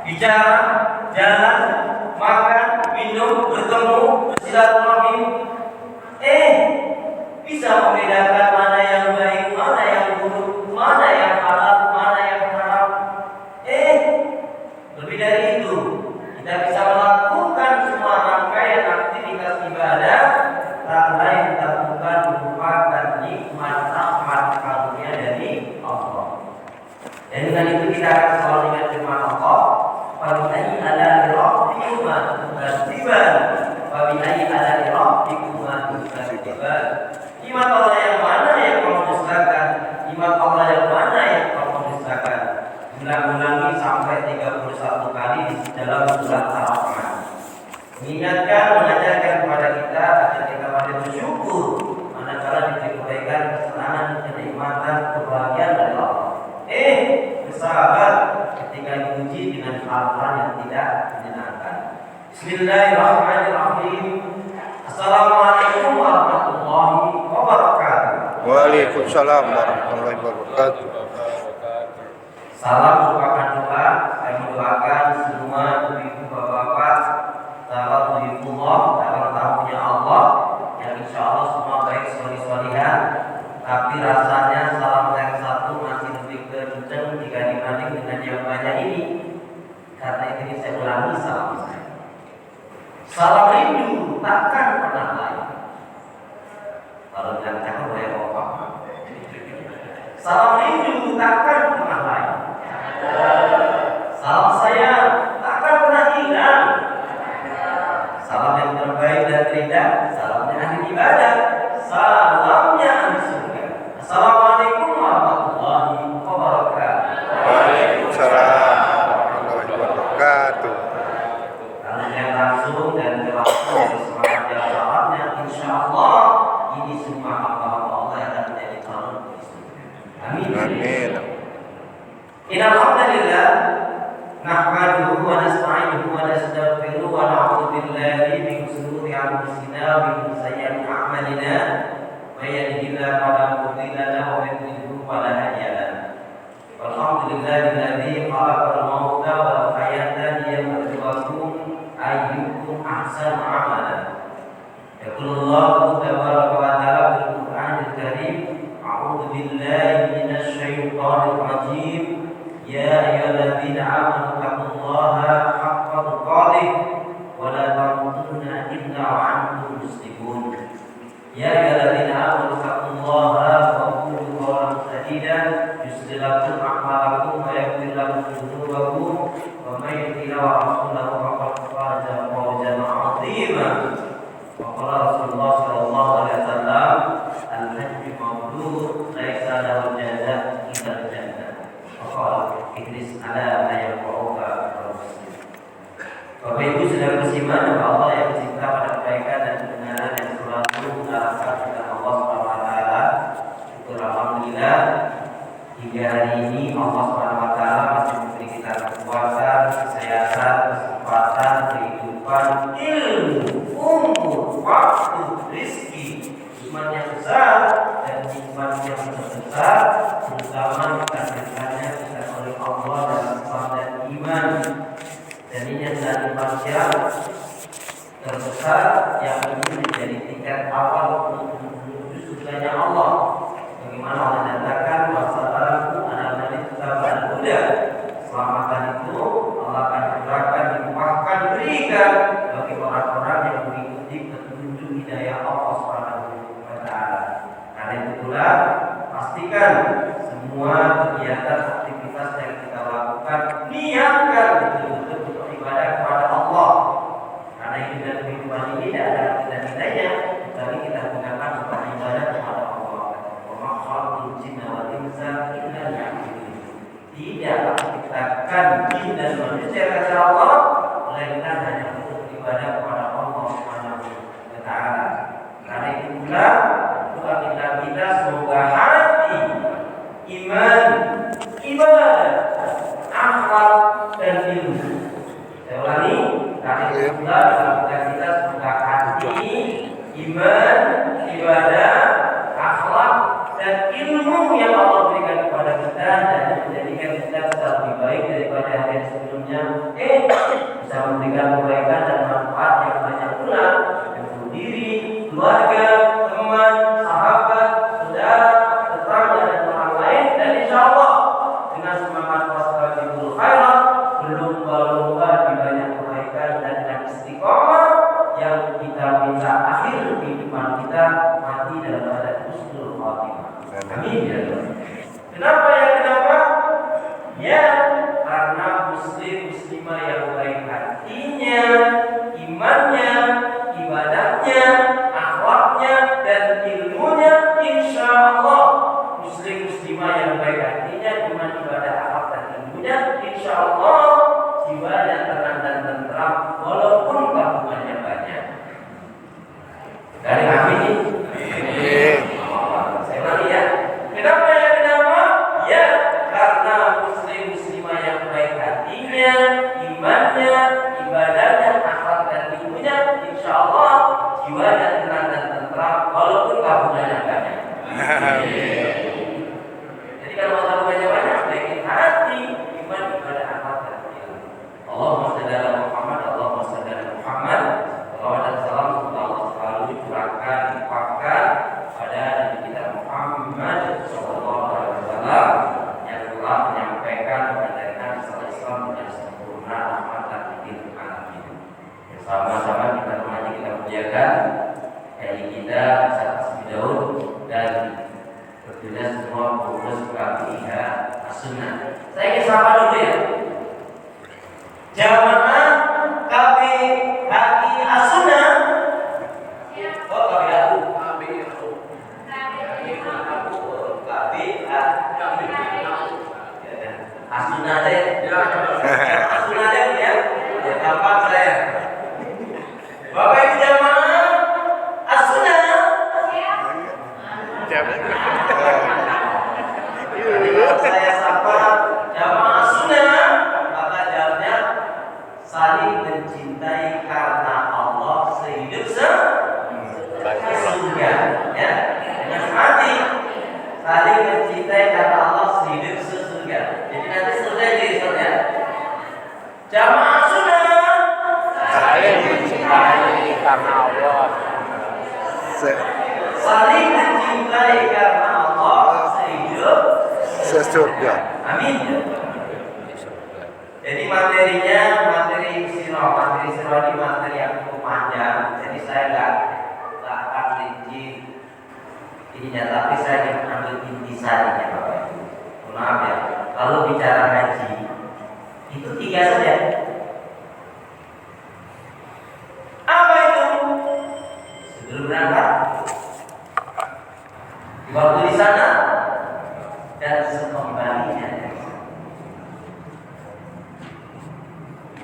bicara, jalan, makan, minum, bertemu, bersilaturahmi. Bisa membedakan mana yang baik, mana yang buruk, mana yang halal, mana yang haram. Lebih dari itu, kita bisa melakukan semua rangkaian aktivitas ibadah tak lain tak bukan merupakan nikmat rahmat karunia dari Allah. Dan dengan itu kita akan selalu ingat firman Allah, "Fabi'ayyi ala'i rabbikuma tukadziban, fabi'ayyi ala'i rabbikuma tukadziban." Nikmat Allah yang mana yang kamu dustakan? Nikmat Allah yang mana yang kamu dustakan? Ulang-ulangi sampai 31 kali di dalam surat Ar-Rahman. Mengingatkan, mengajarkan kepada kita agar kita pada bersyukur manakala diberi kebaikan, kesenangan, kenikmatan, kebahagiaan dari Allah. Bersabar ketika diuji dengan hal-hal yang tidak menyenangkan. Bismillahirrahmanirrahim. Assalamualaikum warahmatullahi wabarakatuh. Waalaikumsalam warahmatullahi wabarakatuh. Salam merupakan doa. Saya mendoakan semua ibu bapak-bapak, sahabat Tuhibullah, sahabat tamunya Allah, yang insya Allah semua baik solih-solihan. Tapi rasanya salam yang satu masih lebih kencang jika dibanding dengan yang banyak ini. Karena ini saya ulangi salam saya. Salam rindu takkan pernah lain. Kalau yang cakap boleh apa? Salam rindu takkan pernah lain. Salam sayang takkan pernah hilang. Salam yang terbaik dan terindah, salamnya ahli ibadah, salamnya ahli surga. Assalamualaikum warahmatullahi wabarakatuh. Waalaikumsalam warahmatullahi wabarakatuh. Kalau yang langsung dan langsung semangat dan salamnya, insya Allah ini semua hamba-hamba Allah yang akan menjadi calon di surga. Amin. Amin. Alhamdulillah, nahmaduhu wa nasta'inuhu wa nastaghfiruhu wa na'udzu billahi min shururi anfusina wa min sayyiati a'malina. May yahdihillahu fala mudilla lahu wa may yudlil fala hadiya lahu. Alhamdulillahilladzi khalaqal mauta wal hayata liyabluwakum ayyukum ahsanu amalan. Yaqulullahu tabaraka wa ta'ala fil Qur'anil Karim, a'udzu billahi minasy syaithanir rajim. Ya ayyuhalladzina amanu taqullaha haqqa tuqatih wa la tamutunna illa wa antum muslimun. Ya ayyuhalladzina amanu taqullaha wa qulu qawlan sadida yuslih lakum a'malakum wa yaghfir lakum dzunubakum wa may yuti' Allaha wa rasulahu faqad faza fawzan 'azima. Wa qala Rasulullah sallallahu alaihi wasallam, al-hajju mabrur laisa lahu jazaa' illa al-jannah. Idris ala ayat wa'uka. Bapak Ibu saudara muslimin dan Allah yang cinta pada kebaikan dan kebenaran yang selalu mengarahkan kita Allah Subhanahu wa taala. Syukur alhamdulillah hingga hari ini Allah Subhanahu wa taala masih memberi kita kekuatan, kesehatan, kesempatan, kehidupan, ilmu, umur, waktu, rezeki, nikmat yang besar dan nikmat yang terbesar, terutama dikasihkannya kita oleh Allah dalam Islam dan iman. Dan ini adalah nikmat yang terbesar yang ini menjadi tingkat awal untuk menuju surganya Allah. Bagaimana Allah nyatakan wasalamu ala nabi kitabal huda. Keselamatan itu Allah akan curahkan, limpahkan, berikan bagi orang-orang yang mengikuti petunjuk hidayah Allah Subhanahu wa taala. Karena itu pula pastikan semua kegiatan aktivitas yang kita lakukan niatkan betul-betul untuk ibadah kepada Allah. Karena hidup dan kehidupan ini tidak ada nilai-nilainya kecuali kita gunakan untuk ibadah kepada Allah. Wa ma khalaqul jinna wal insa illa liya'budun. Tidak diciptakan jin dan manusia kata Allah melainkan hanya untuk ibadah kepada Allah Subhanahu wa taala. Karena itu pula doa kita semoga hati, iman, ibadah, akhlak dan ilmu. Saya ulangi, karena itu pula doa kita semoga hati, iman, ibadah, akhlak dan ilmu yang Allah berikan kepada kita dan menjadikan kita bisa lebih baik daripada hari sebelumnya ilmunya, bisa memberikan kebaikan dan manfaat yang banyak pula untuk diri, keluarga, teman, sahabat, saudara, tetangga dan orang lain. Dan insya Allah dengan semangat wassalamualaikum khairan, berlomba-lomba di banyak kebaikan dan dengan istiqomah yang kita minta akhir kehidupan kita mati dalam keadaan husnul khatimah. Amin ya Allah. Kenapa ya? Kenapa? Ya, karena muslimah yang baik hatinya, imannya, ibadahnya, akhlaknya, dan ilmunya, insya Allah muslimah yang baik hatinya, iman, ibadah, akhlak, dan ilmunya, insya Allah jiwanya tenang dan tentram walaupun tabungannya banyak. Dari amin. Saya ulangi ya. Kenapa ya? Kenapa? Ya, karena muslimah yang baik hatinya, imannya, ibadahnya, akhlak, dan ilmunya, insya Allah jiwanya tenang dan tentram walaupun tabungannya banyak. Jadi kalau tabungannya banyak, baikin hati, iman, ibadah, akhlak, dan ilmu. Allahumma shalli ala Muhammad, Allahumma shalli ala Muhammad. Salawat dan salam semoga Allah selalu dicurahkan, dipakar pada Nabi kita Muhammad sallallahu alaihi wasallam yang telah menyampaikan kebenaran Islam dengan sempurna, rahmatan lil alamin. Bersama-sama kita hormati, kita muliakan dari kita Ustaz Daud dan tentunya semua pengurus KPIH As-Sunnah. Saya ingin sapa dulu ya. Jamaah KPIH As-Sunnah. Oh, KPIH. As-Sunnah deh. As-Sunnah deh ya. Ya gampang saya. Bapak Ibu jamaah As-Sunnah. Kalau saya sapa jamaah As-Sunnah, maka jawabnya saling mencintai karena Allah sehidup sesurga. Ya, dengan hati saling mencintai karena Allah sehidup sesurga. Jadi nanti selesai di ya. Jamaah As-Sunnah saling mencintai karena Allah. Saling mencintai karena Allah sehidup sesurga. Amin. Jadi materinya materi sirah ini materi yang cukup panjang. Jadi saya nggak akan rinci ininya, tapi saya akan ambil intisarinya Bapak Ibu. Maaf ya, kalau bicara haji itu 3 saja. Apa itu? Sebelum berangkat, di waktu di sana, dan sekembalinya dari sana.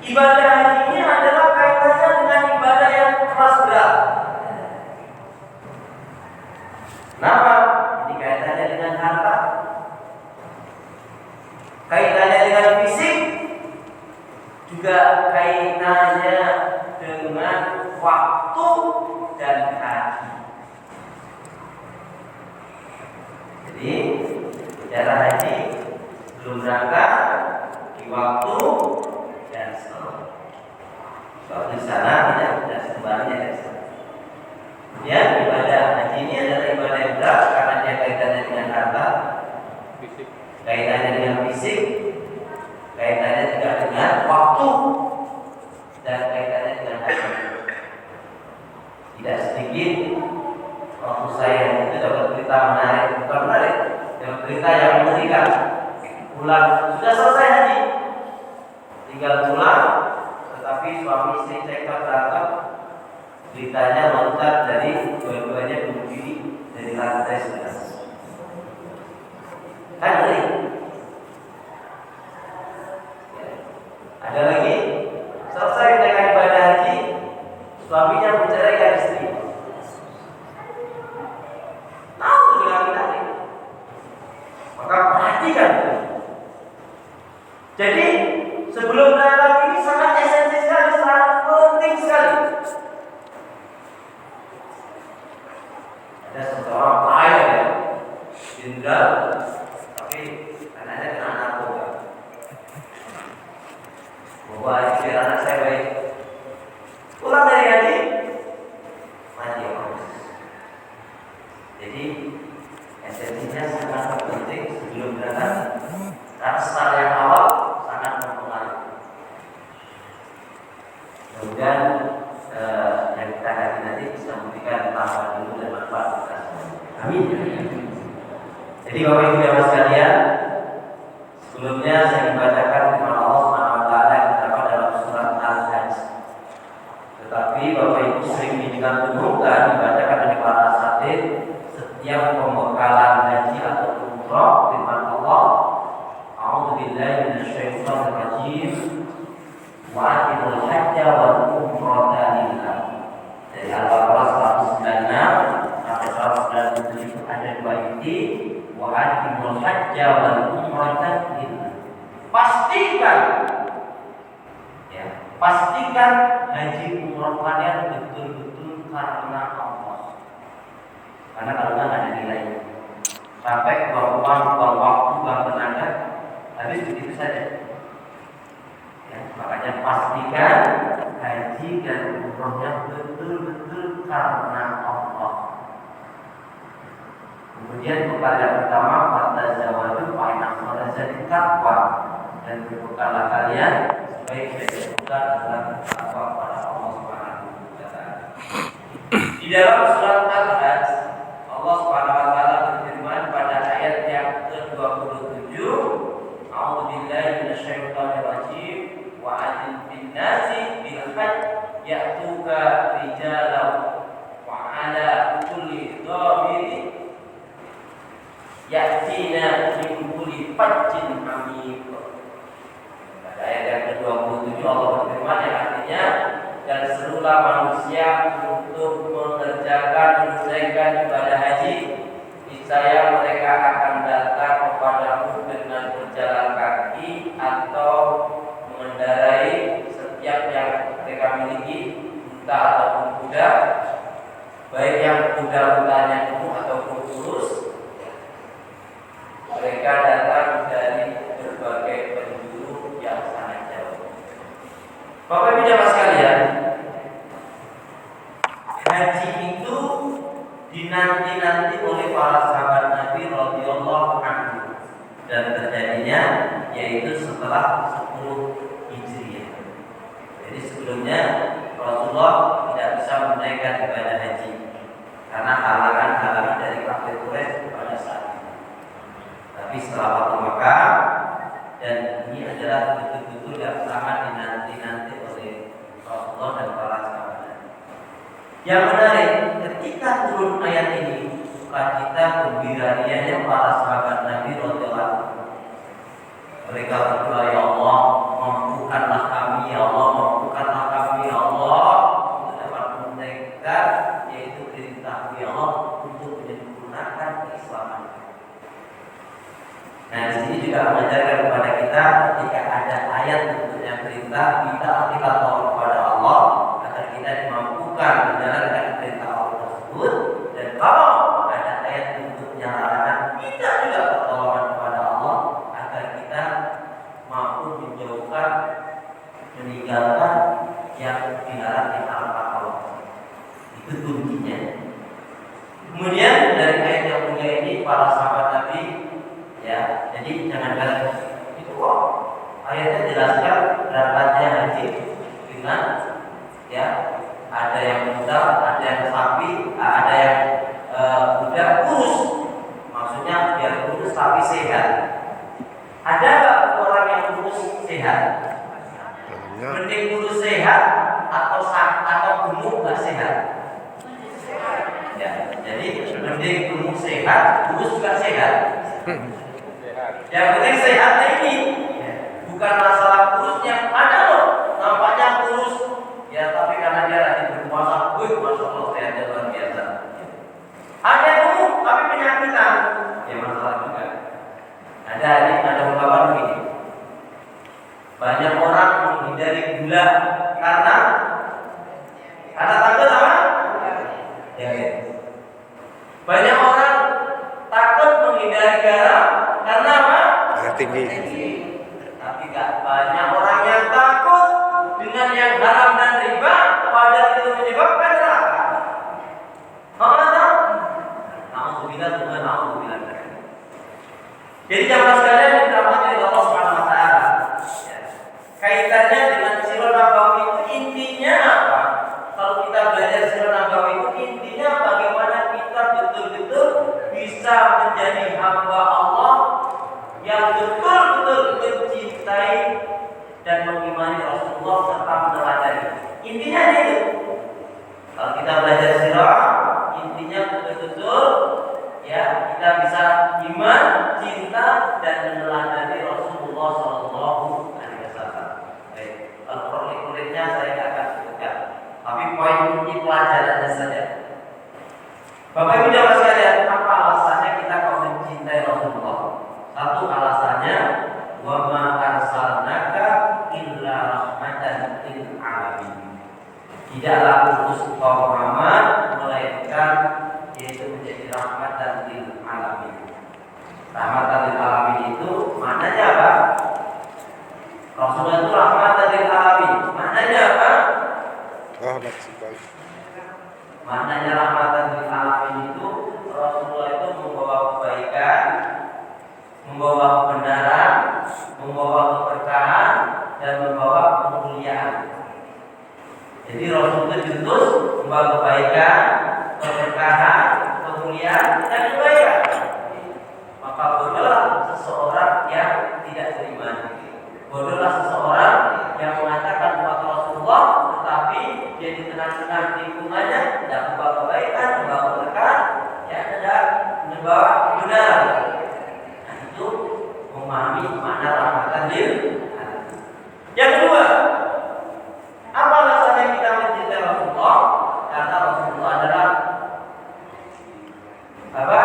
Ibadah haji ini adalah kaitannya dengan ibadah yang keras berat. Kenapa? Ini kaitannya dengan harta, kaitannya dengan fisik, juga kaitannya dengan waktu dan kaki. Jadi bicara haji belum berangkat, di waktu dan setelah. Waktu di sana tidak dan sebenarnya dari sana. Ya, ibadah haji ini adalah ibadah yang berat karena dia kaitannya dengan harta, kaitannya dengan fisik, kaitannya juga dengan waktu, dan kaitannya dengan hati. Tidak sedikit waktu saya itu dapat berita menarik, bukan menarik, dapat berita yang mengerikan. Pulang sudah selesai haji, tinggal pulang, tetapi suami istri cekcok berantem. Beritanya loncat dari dua-duanya bunuh diri dari lantai 11. Kan ngeri. Ada lagi, selesai dengan ibadah haji, suaminya menceraikan istri. Tahu dengan tadi. Maka perhatikan. Jadi sebelum berangkat ini sangat esensial sekali, sangat penting sekali. Ada seseorang kaya ya, jenderal, tapi anaknya kena narkoba. haji biar anak saya baik. Pulang dari haji, mati Allah. Jadi esensinya sangat penting sebelum berangkat. Karena start yang awal sangat mempengaruhi. Kemudian yang kita haji nanti bisa memberikan tambahan ilmu dan manfaat kita. Amin. Jadi Bapak Ibu Jamaah sekalian, sebelumnya saya membacakan firman Allah Subhanahu wa taala yang terdapat dalam surat Al-Hajj. Tetapi Bapak Ibu sering didengar-dengarkan dibacakan oleh para asatidz setiap pembekalan haji atau umrah firman Allah, A'udzubillahi minasyaitonir rajim. Wa atimul hajja wal umrata lillah. Dari Al-Baqarah 196 sampai 197 itu ada dua inti. Wa atimul hajja wal umrata lillah. Pastikan, ya, pastikan haji umrah kalian betul-betul karena Allah. Karena kalau nggak ada nilainya. Sampai buang waktu, buang tenaga, habis begitu saja. Ya, makanya pastikan haji dan umrohnya betul-betul karena Allah. Kemudian bekal yang pertama pada zawadu fa'inah jadi takwa, dan berbekallah kalian sebaik-baik bekal adalah takwa pada Allah Subhanahu wa taala. Di dalam surat Al-Hajj Allah Subhanahu wa taala berfirman pada ayat yang ke-27, A'udzubillahi minasyaitonir rajim. Wa adil bin nasi bil hajj ya'tuka rijalan wa ala kulli dhamir ya'tina min kulli fajjin amik. Pada ayat yang ke-27 Allah berfirman yang artinya, dan serulah manusia untuk menunaikan ibadah haji, niscaya mereka akan datang kepadamu dengan berjalan kaki atau mengendarai setiap yang mereka miliki, unta ataupun kuda, baik yang kuda-kudanya gemuk ataupun kurus. Mereka datang dari berbagai penjuru yang sangat jauh. Bapak Ibu jamaah sekalian, haji itu dinanti-nanti oleh para sahabat Nabi radhiyallahu anhu, dan terjadinya yaitu setelah 10 Hijriah. Jadi sebelumnya Rasulullah tidak bisa menunaikan ibadah haji karena halangan-halangan dari kafir Quraisy pada saat itu. Tapi setelah Fathu Makkah, dan ini adalah betul-betul yang sangat dinanti-nanti oleh Rasulullah dan para sahabat. Yang menarik, ketika turun ayat ini, sukacita gembira rianya para sahabat Nabi radhiyallahu anhu. Mereka berdoa, ya Allah, mampukanlah kami, ya Allah, mampukanlah kami, ya Allah, untuk dapat menunaikan yaitu perintah ya Allah untuk menyempurnakan keislaman. Nah, di sini juga mengajarkan kepada kita ketika ada ayat bentuknya perintah, kita tahu kepada Allah agar kita dimampukan menjalankan perintah Allah tersebut. Dan kalau ada ayat bentuknya larangan, kita juga bertolongan kepada Allah agar kita mampu menjauhkan, meninggalkan yang dilarang di hadapan Allah. Itu kuncinya. Kemudian dari ayat yang mulia ini para sahabat Nabi, ya, jadi jangan kalian itu kok ayatnya jelaskan berangkatnya haji dengan ya ada yang kuda, ada yang sapi, ada yang kuda kurus, maksudnya biar kurus tapi sehat. Ada nggak orang yang kurus sehat? Mending kurus sehat atau gemuk nggak sehat? Ya, jadi mending gemuk sehat, kurus juga sehat. Yang penting sehatnya ini, bukan masalah kurusnya. Ada loh, nampaknya kurus, ya tapi karena dia rajin berpuasa, masya Allah sehatnya luar biasa. Ada yang gemuk tapi penyakitan, ya masalah juga. Ada ungkapan begini, banyak orang menghindari gula karena takut apa? Ya. Banyak orang takut menghindari garam karena apa? Tinggi. Tapi gak banyak orang yang takut kaitannya dengan Sirah Nabawi itu intinya apa? Kalau kita belajar Sirah Nabawi itu intinya bagaimana kita betul-betul bisa menjadi hamba Allah yang betul-betul mencintai dan mengimani Rasulullah serta meneladani. Intinya itu. Kalau kita belajar sirah, intinya betul-betul ya kita bisa iman, cinta dan meneladani Rasulullah Shallallahu Alaihi Wasallam. Baik, kalau proyek-proyeknya saya nggak akan sebutkan, tapi poin inti pelajarannya saja. Bapak Ibu jamaah sekalian, apa alasannya kita kok mencintai Rasulullah? Satu alasannya, wa ma arsalnaka illa rahmatan lil alamin. Tidaklah utus kau Muhammad melainkan yaitu menjadi rahmatan lil alamin. Rahmatan lil alamin itu maknanya apa? Rasulullah itu rahmatan lil alamin. Maknanya apa? Rahmat sekali. Maknanya rahmatan lil alamin itu Rasulullah itu membawa kebaikan, membawa kebenaran, membawa keberkahan dan membawa kemuliaan. Jadi Rasul itu diutus membawa kebaikan, keberkahan, kemuliaan dan kebaikan. Maka bodohlah seseorang yang tidak beriman. Bodohlah seseorang yang mengatakan bahwa Rasulullah tetapi dia di tengah-tengah lingkungannya tidak membawa kebaikan, membawa keberkahan, ya tidak membawa kebenaran. Itu memahami makna rahmatan lil alamin. Yang kedua, apa alasannya kita mencintai Rasulullah? Karena Rasulullah adalah apa?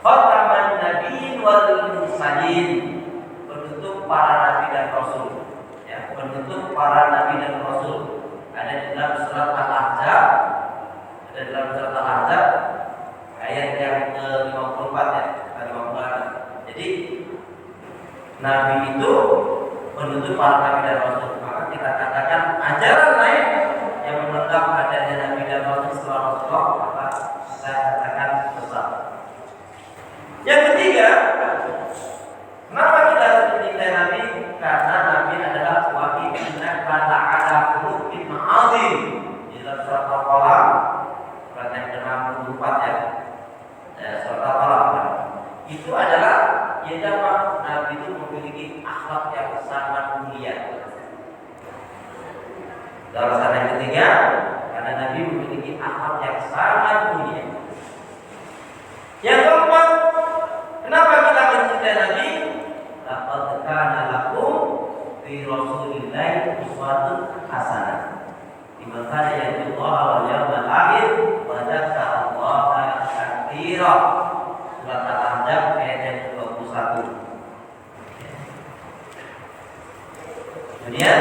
Khataman nabiyyin wal mursalin, penutup para nabi dan rasul. Ya, penutup para nabi dan rasul. Ada di dalam surat Al-Ahzab. Ada di dalam surat Al-Ahzab ayat yang ke-54 ya. Jadi Nabi itu menuntut para nabi dan rasul. Maka kita katakan ajaran lain yang menetap adanya nabi dan rasul setelah Rasulullah, maka kita katakan sesat. Yang ketiga, kenapa kita harus mencintai Nabi? Karena Nabi adalah wahid innaka la'ala khuluqin azim. Di dalam surat Al-Qalam surat yang ke-64 ya. Surat Al-Qalam itu adalah Nabi itu memiliki akhlak yang sangat mulia. Alasan yang ketiga, karena Nabi memiliki akhlak yang sangat mulia. Yang keempat, kenapa kita mencintai Nabi? Laqad kana lakum fi Rasulillahi uswatun hasanah. Liman kana yarjullaha wal yawmal akhir wa dzakarallaha katsiran. Surat Al-Ahzab ayat yang ke-21. Kemudian,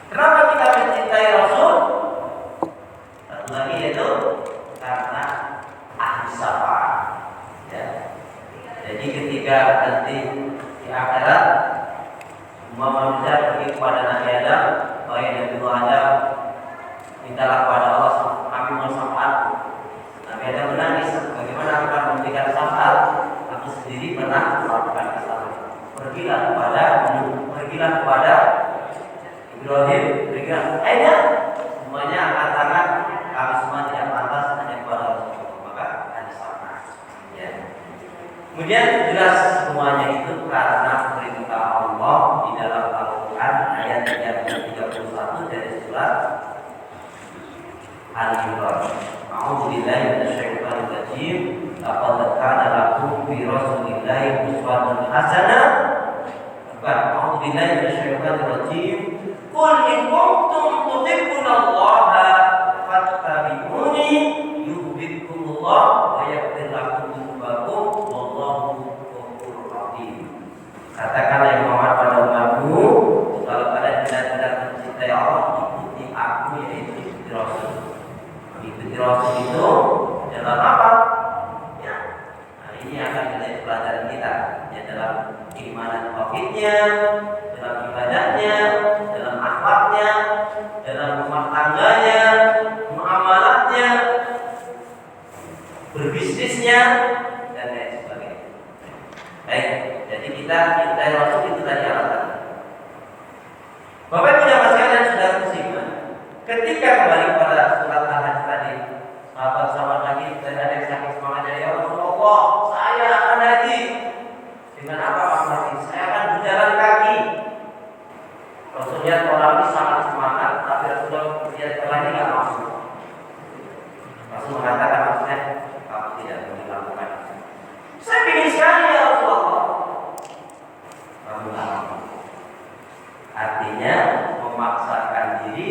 kenapa kita mencintai Rasul? Satu lagi yaitu karena ahli syafaat. Ya. Jadi ketika nanti di akhirat semua manusia pergi kepada Nabi Adam, baik Nabi Adam, mintalah kepada Allah, kami mau syafaat. Nabi Adam menangis, bagaimana aku akan memberikan syafaat? Aku sendiri pernah melakukan kesalahan. Pergilah kepada Ibrahim, berikan akhirnya semuanya angkat tangan, kami semua tidak pantas hanya kepada Rasulullah, maka ada sama. Ya. Kemudian jelas semuanya itu karena perintah Allah di dalam Al-Quran ayat yang ke-31 dari surat Al-Imran. A'udzubillahi minasyaitonir rajim. Laqad kana lakum fi Rasulillahi uswatun hasanah. A'udzubillahi minasyaitonir rajim. Qul in kuntum tuhibbunallaha fattabi'uni yuhibbukumullah wa yaghfir lakum dzunubakum wallahu ghafurur rahim. Katakanlah ya Muhammad pada umatku, kalau kalian benar-benar mencintai Allah, ikuti aku, yaitu ikuti Rasul. Ikuti Rasul itu dalam apa? Ya. Nah, ini akan menjadi pelajaran kita, ya, dalam keimanan tauhidnya, dalam ibadahnya, dalam akhlaknya, dalam rumah tangganya, muamalatnya, berbisnisnya, dan lain sebagainya. Baik, jadi kita cintai Rasul itu tadi alasan. Bapak Ibu jamaah sekalian sudah muslimah. Ketika kembali pada surat Al-Hajj tadi, sahabat-sahabat lagi dan ada yang sakit semangatnya, ya Rasulullah, saya akan haji. Dengan apa Pak Haji? Saya akan berjalan kaki. Rasulullah orang ini sangat semangat, tapi Rasulullah lihat lagi nggak masuk. Rasul mengatakan maksudnya, kamu tidak boleh lakukan. Saya ingin sekali ya Rasulullah. Kamu nggak mampu. Artinya memaksakan diri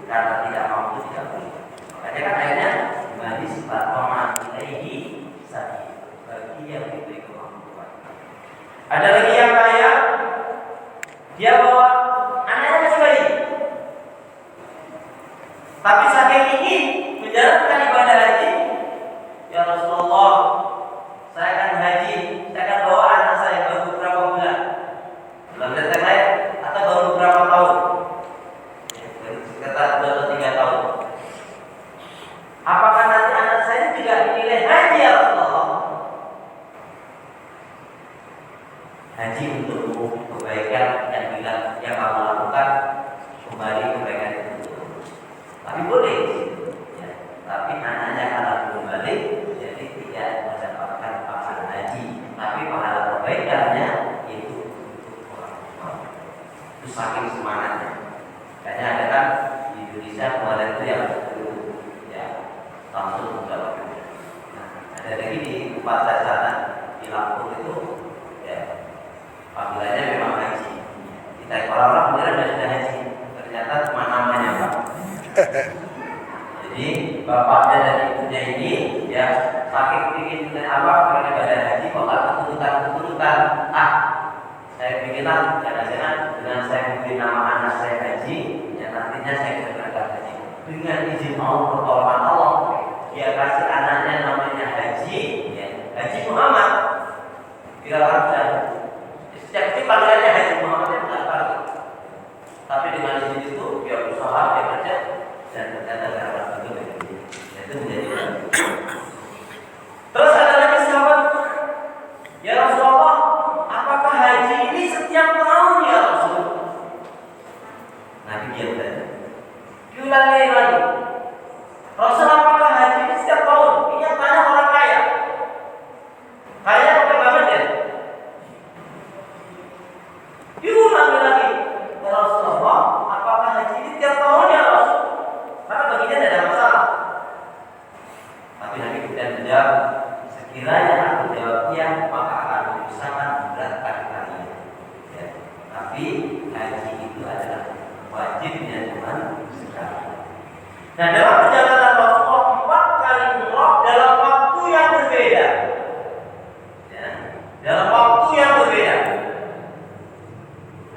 karena tidak mampu tidak boleh. Makanya kan akhirnya hadis paman ilaihi sabi bagi yang diberi kemampuan. Ada lagi yang kaya, dia bawa anaknya masih bayi, tapi saking ingin menjalankan ibadah haji, ya Rasulullah, saya akan haji, saya akan bawa anak saya baru beberapa bulan, belum datang lain, atau baru beberapa tahun, sekitar 2-3 tahun. Apakah nanti anak saya juga dinilai haji ya Rasulullah? Haji untukmu, kebaikan yang kamu lakukan, kembali kebaikan itu. Tapi boleh, ya. Tapi anaknya kalau kembali, jadi tidak mendapatkan pahala haji, tapi pahala kebaikannya itu untuk orang tua. Itu saking semangatnya. Kayaknya ada kan di Indonesia kemarin itu yang ya langsung menjawab. Nah, ada lagi di tempat saya sana di Lampung itu, ya panggilannya memang haji. Kita orang-orang mengira sudah haji, ternyata cuma namanya Pak. Jadi bapaknya dan ibunya ini ya saking ingin apa karena ibadah haji bakal keturutan. Saya pikirlah jangan-jangan dengan saya memberi nama anak saya haji, ya nantinya saya bisa berangkat haji. Dengan izin Allah, pertolongan Allah, dia kasih anaknya namanya Haji, ya, Haji Muhammad. Tidak orang sudah sejak kecil panggilannya Haji Muhammad yang tidak tahu. Tapi dengan izin itu dia berusaha, dia kerja dan ternyata dapat itu menjadi. Terus ada lagi sahabat, ya Rasulullah, apakah haji ini setiap tahun ya Rasul? Nabi dia bertanya. Diulangi lagi. Rasul, apakah haji ini setiap tahun? Ini yang tanya orang kaya. Kaya apa banget ya? Diulangi lagi. Ya Rasulullah, apakah haji ini setiap tahun ya Rasul? Karena baginya tidak ada masalah. Tapi Nabi kemudian menjawab, sekiranya aku jawabnya, maka akan menyusahkan memberatkan kalian. Ya. Tapi haji itu adalah wajibnya cuma sekali. Nah, dalam perjalanan Rasulullah 4 kali umrah dalam waktu yang berbeda. Ya, dalam waktu yang berbeda.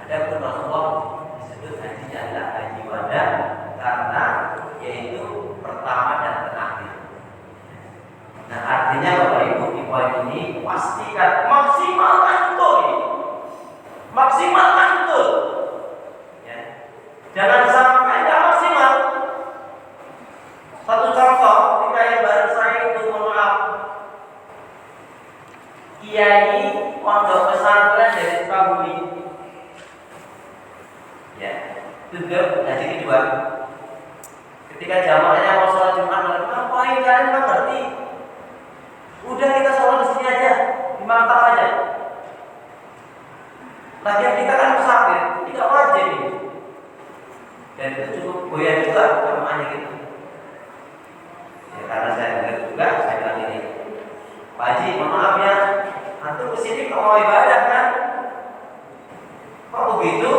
Adapun Rasulullah disebut hajinya adalah haji wada karena yaitu pertama dan terakhir. Nah, artinya Bapak Ibu di poin ini pastikan maksimalkan betul ini. Maksimalkan betul. Ya. Jangan sampai tidak maksimal. Satu contoh, ketika yang bareng saya itu mohon maaf, kiai pondok pesantren dari Sukabumi. Ya, juga haji kedua. Ketika jamaahnya mau sholat Jumat malam, ngapain kalian nggak ngerti? Udah kita sholat di sini aja, di Maktab aja. Lagian kita kan musafir, tidak wajib ini. Dan itu cukup goyah juga jamaahnya gitu. Ya, karena saya dengar juga, saya bilang ini, Pak Haji, mohon maaf ya, antum kesini mau ibadah kan? Kok begitu?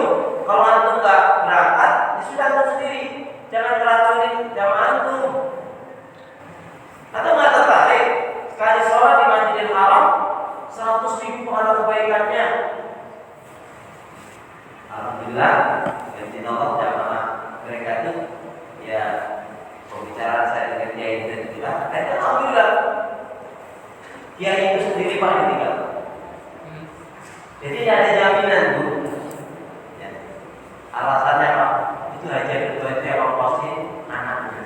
Kalau antum nggak berangkat, ya sudah antum sendiri, jangan ngeracunin jamaah antum. Antum nggak tertarik sekali sholat di Masjidil Haram 100.000 pahala kebaikannya. Alhamdulillah, yang Allah jamaah mereka itu ya. Pembicaraan saya dengan kiai itu juga, dan alhamdulillah kiai itu sendiri paling tinggal. Jadi ada jaminan Bu. Ya. Alasannya apa? Itu haji kedua itu yang ongkosi anaknya.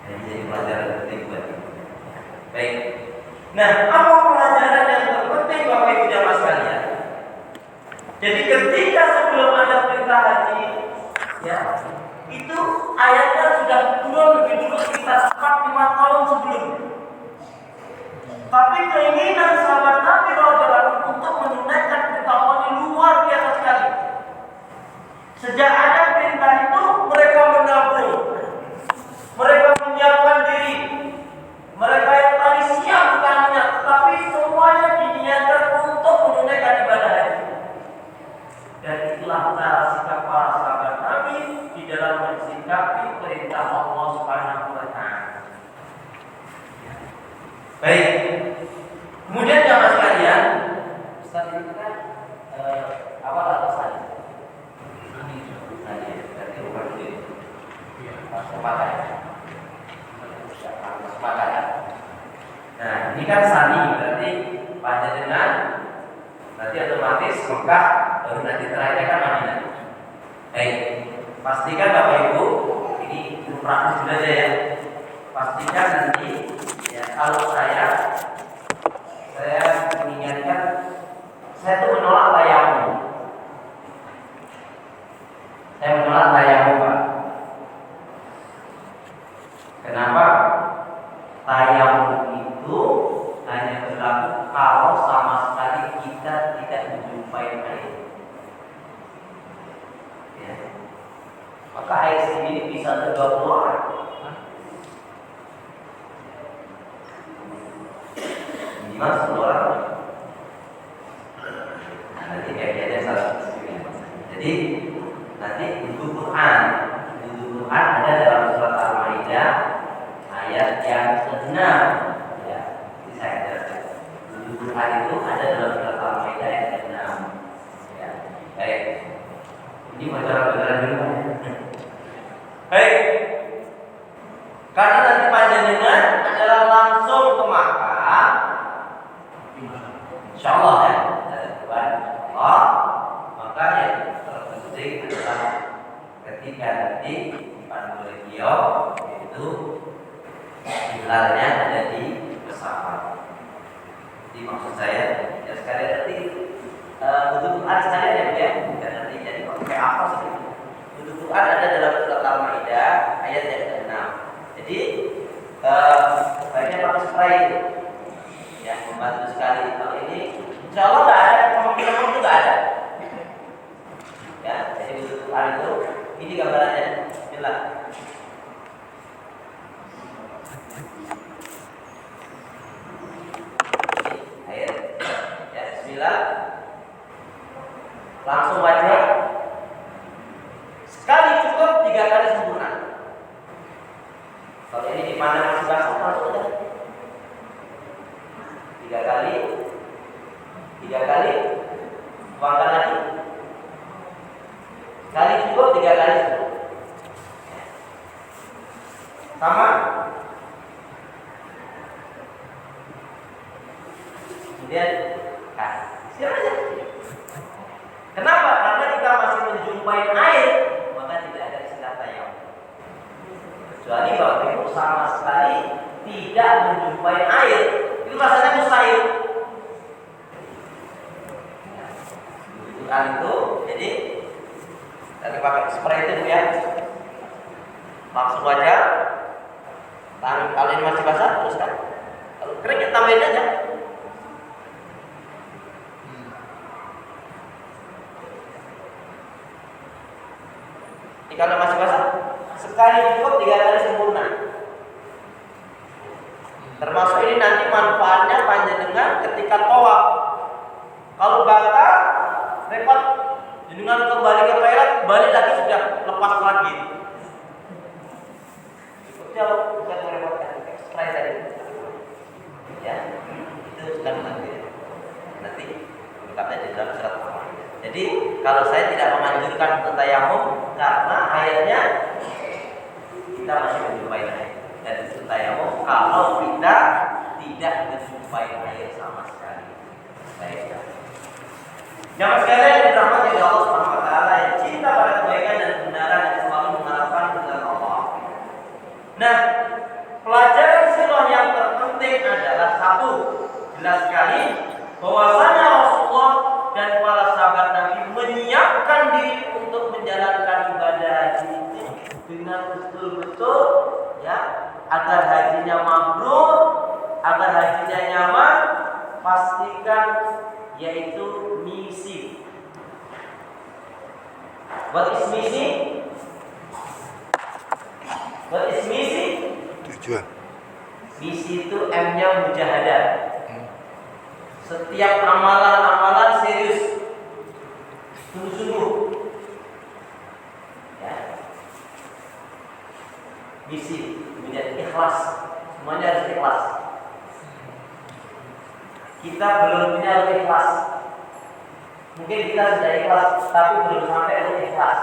Jadi pelajaran penting buat kita. Baik. Nah, apa pelajaran yang terpenting Bapak Ibu jamaah sekalian? Jadi ketika sebelum ada perintah haji, ya, itu ayatnya sudah turun lebih dulu sekitar 4-5 tahun sebelum. Tapi keinginan sahabat Nabi radhiyallahu untuk menunaikan perintah Allah ini luar biasa sekali. Sejak ada perintah itu mereka menabung, mereka menyiapkan diri, mereka yang tadi siap bukan niat, tetapi semuanya diniatkan untuk menunaikan ibadah haji. Dan itulah cara sikap para sahabat Nabi di dalam mensikapi perintah Allah Subhanahu wa Ta'ala. Baik. Kemudian jamaah sekalian, Ustaz ini kan awal atau saya? Berarti bukan dulu. Sepakat ya. Sepakat ya. Nah, ini kan sani berarti panjenengan nanti otomatis Mekah, baru nanti terakhirnya kan Madinah. Baik, pastikan Bapak Ibu ini praktis dulu aja ya. Pastikan nanti ya, kalau saya mengingatkan, saya tuh menolak tayamum. Saya menolak tayamum, Pak. Kenapa? Tayamum itu hanya berlaku kalau sama sekali kita tidak menjumpai air. Ya. Maka air sendiri bisa terbawa keluar. Minimal 10 orang. Nah, nanti kayaknya ada salah. Jadi nanti buku Quran ada dalam surat Al-Maidah ayat yang ke-6. Ya, ini saya jelaskan. Buku Quran itu ada dalam surat Al-Maidah ayat ke-6. Ya, baik. Ini bocoran-bocoran dulu. Baik. Karena nanti panjenengan adalah langsung ke Makkah. Insyaallah ya, Tuhan Allah. Maka yang terpenting adalah ketika nanti dipandu beliau yaitu hilalnya ada di pesawat. Jadi maksud saya ya sekali nanti butuh Quran sekalian ya, bukan nanti jadi pakai apa sih? Butuh Quran ada dalam surat Al-Maidah ayat yang ke-6. Jadi baiknya pakai spray itu. Ya, membantu sekali. Kalau ini insya Allah nggak ada, sama film itu nggak ada. Ya, jadi untuk Quran itu ini gambarannya. Bismillah. Air. Ya, Bismillah. Langsung wajah. Sekali cukup, 3 kali sempurna. Kalau ini dipandang masih basah, langsung aja. 3 kali, tuangkan lagi. Sekali cukup, 3 kali cukup. Sama. Kemudian, siap aja. Kenapa? Karena kita masih menjumpai air, maka tidak ada istilah tayamum. Kecuali Bapak Ibu sama sekali tidak menjumpai air, itu rasanya mustahil. Bukan itu, jadi tadi pakai spray itu ya, langsung aja. Tangan kalau ini masih basah, teruskan. Kalau kering ya tambahin aja. Ini kalau masih basah, sekali cukup, 3 kali sempurna. Termasuk ini nanti manfaatnya panjenengan ketika tawaf. Kalau batal, repot. Jenengan kembali ke toilet, balik lagi sudah lepas lagi. Jauh, bukan merepotkan. Spray tadi. Ya, itu sudah nanti lengkapnya di dalam surat Al-Maidah. Jadi kalau saya tidak menganjurkan untuk tayamum karena airnya kita masih menjumpai air. Dan itu tayamum kalau kita tidak menjumpai air sama sekali. Baik. Jamaah sekalian yang dirahmati oleh Allah Subhanahu wa taala yang cinta pada kebaikan dan kebenaran yang selalu mengharapkan kepada Allah. Nah, pelajaran sirah yang terpenting adalah satu, jelas sekali bahwasanya Rasulullah dan para sahabat Nabi What is missing? What is missing? Tujuan. Misi itu M-nya mujahadah. Setiap amalan-amalan serius, sungguh-sungguh. Ya. Misi menjadi ikhlas. Semuanya harus ikhlas. Kita belum punya ikhlas. Mungkin kita sudah ikhlas, tapi belum sampai ikhlas.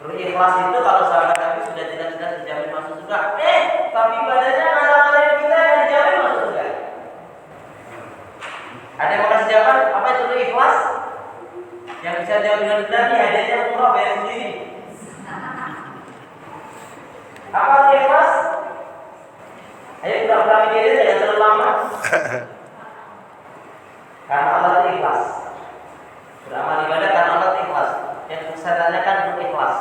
Ikhlas itu kalau sahabat Nabi sudah jelas-jelas dijamin masuk surga. Tapi badannya anak-anak kita yang dijamin masuk surga. Ada yang mau kasih jawaban? Apa itu ikhlas? Yang bisa jawab dengan benar nih, hadiahnya murah, bayar sendiri. Apa itu ikhlas? Ayo pura-pura mikirin, jangan terlalu lama. Karena Allah itu ikhlas. Beramal ibadah karena Allah itu ikhlas. Yang saya tanyakan itu ikhlas.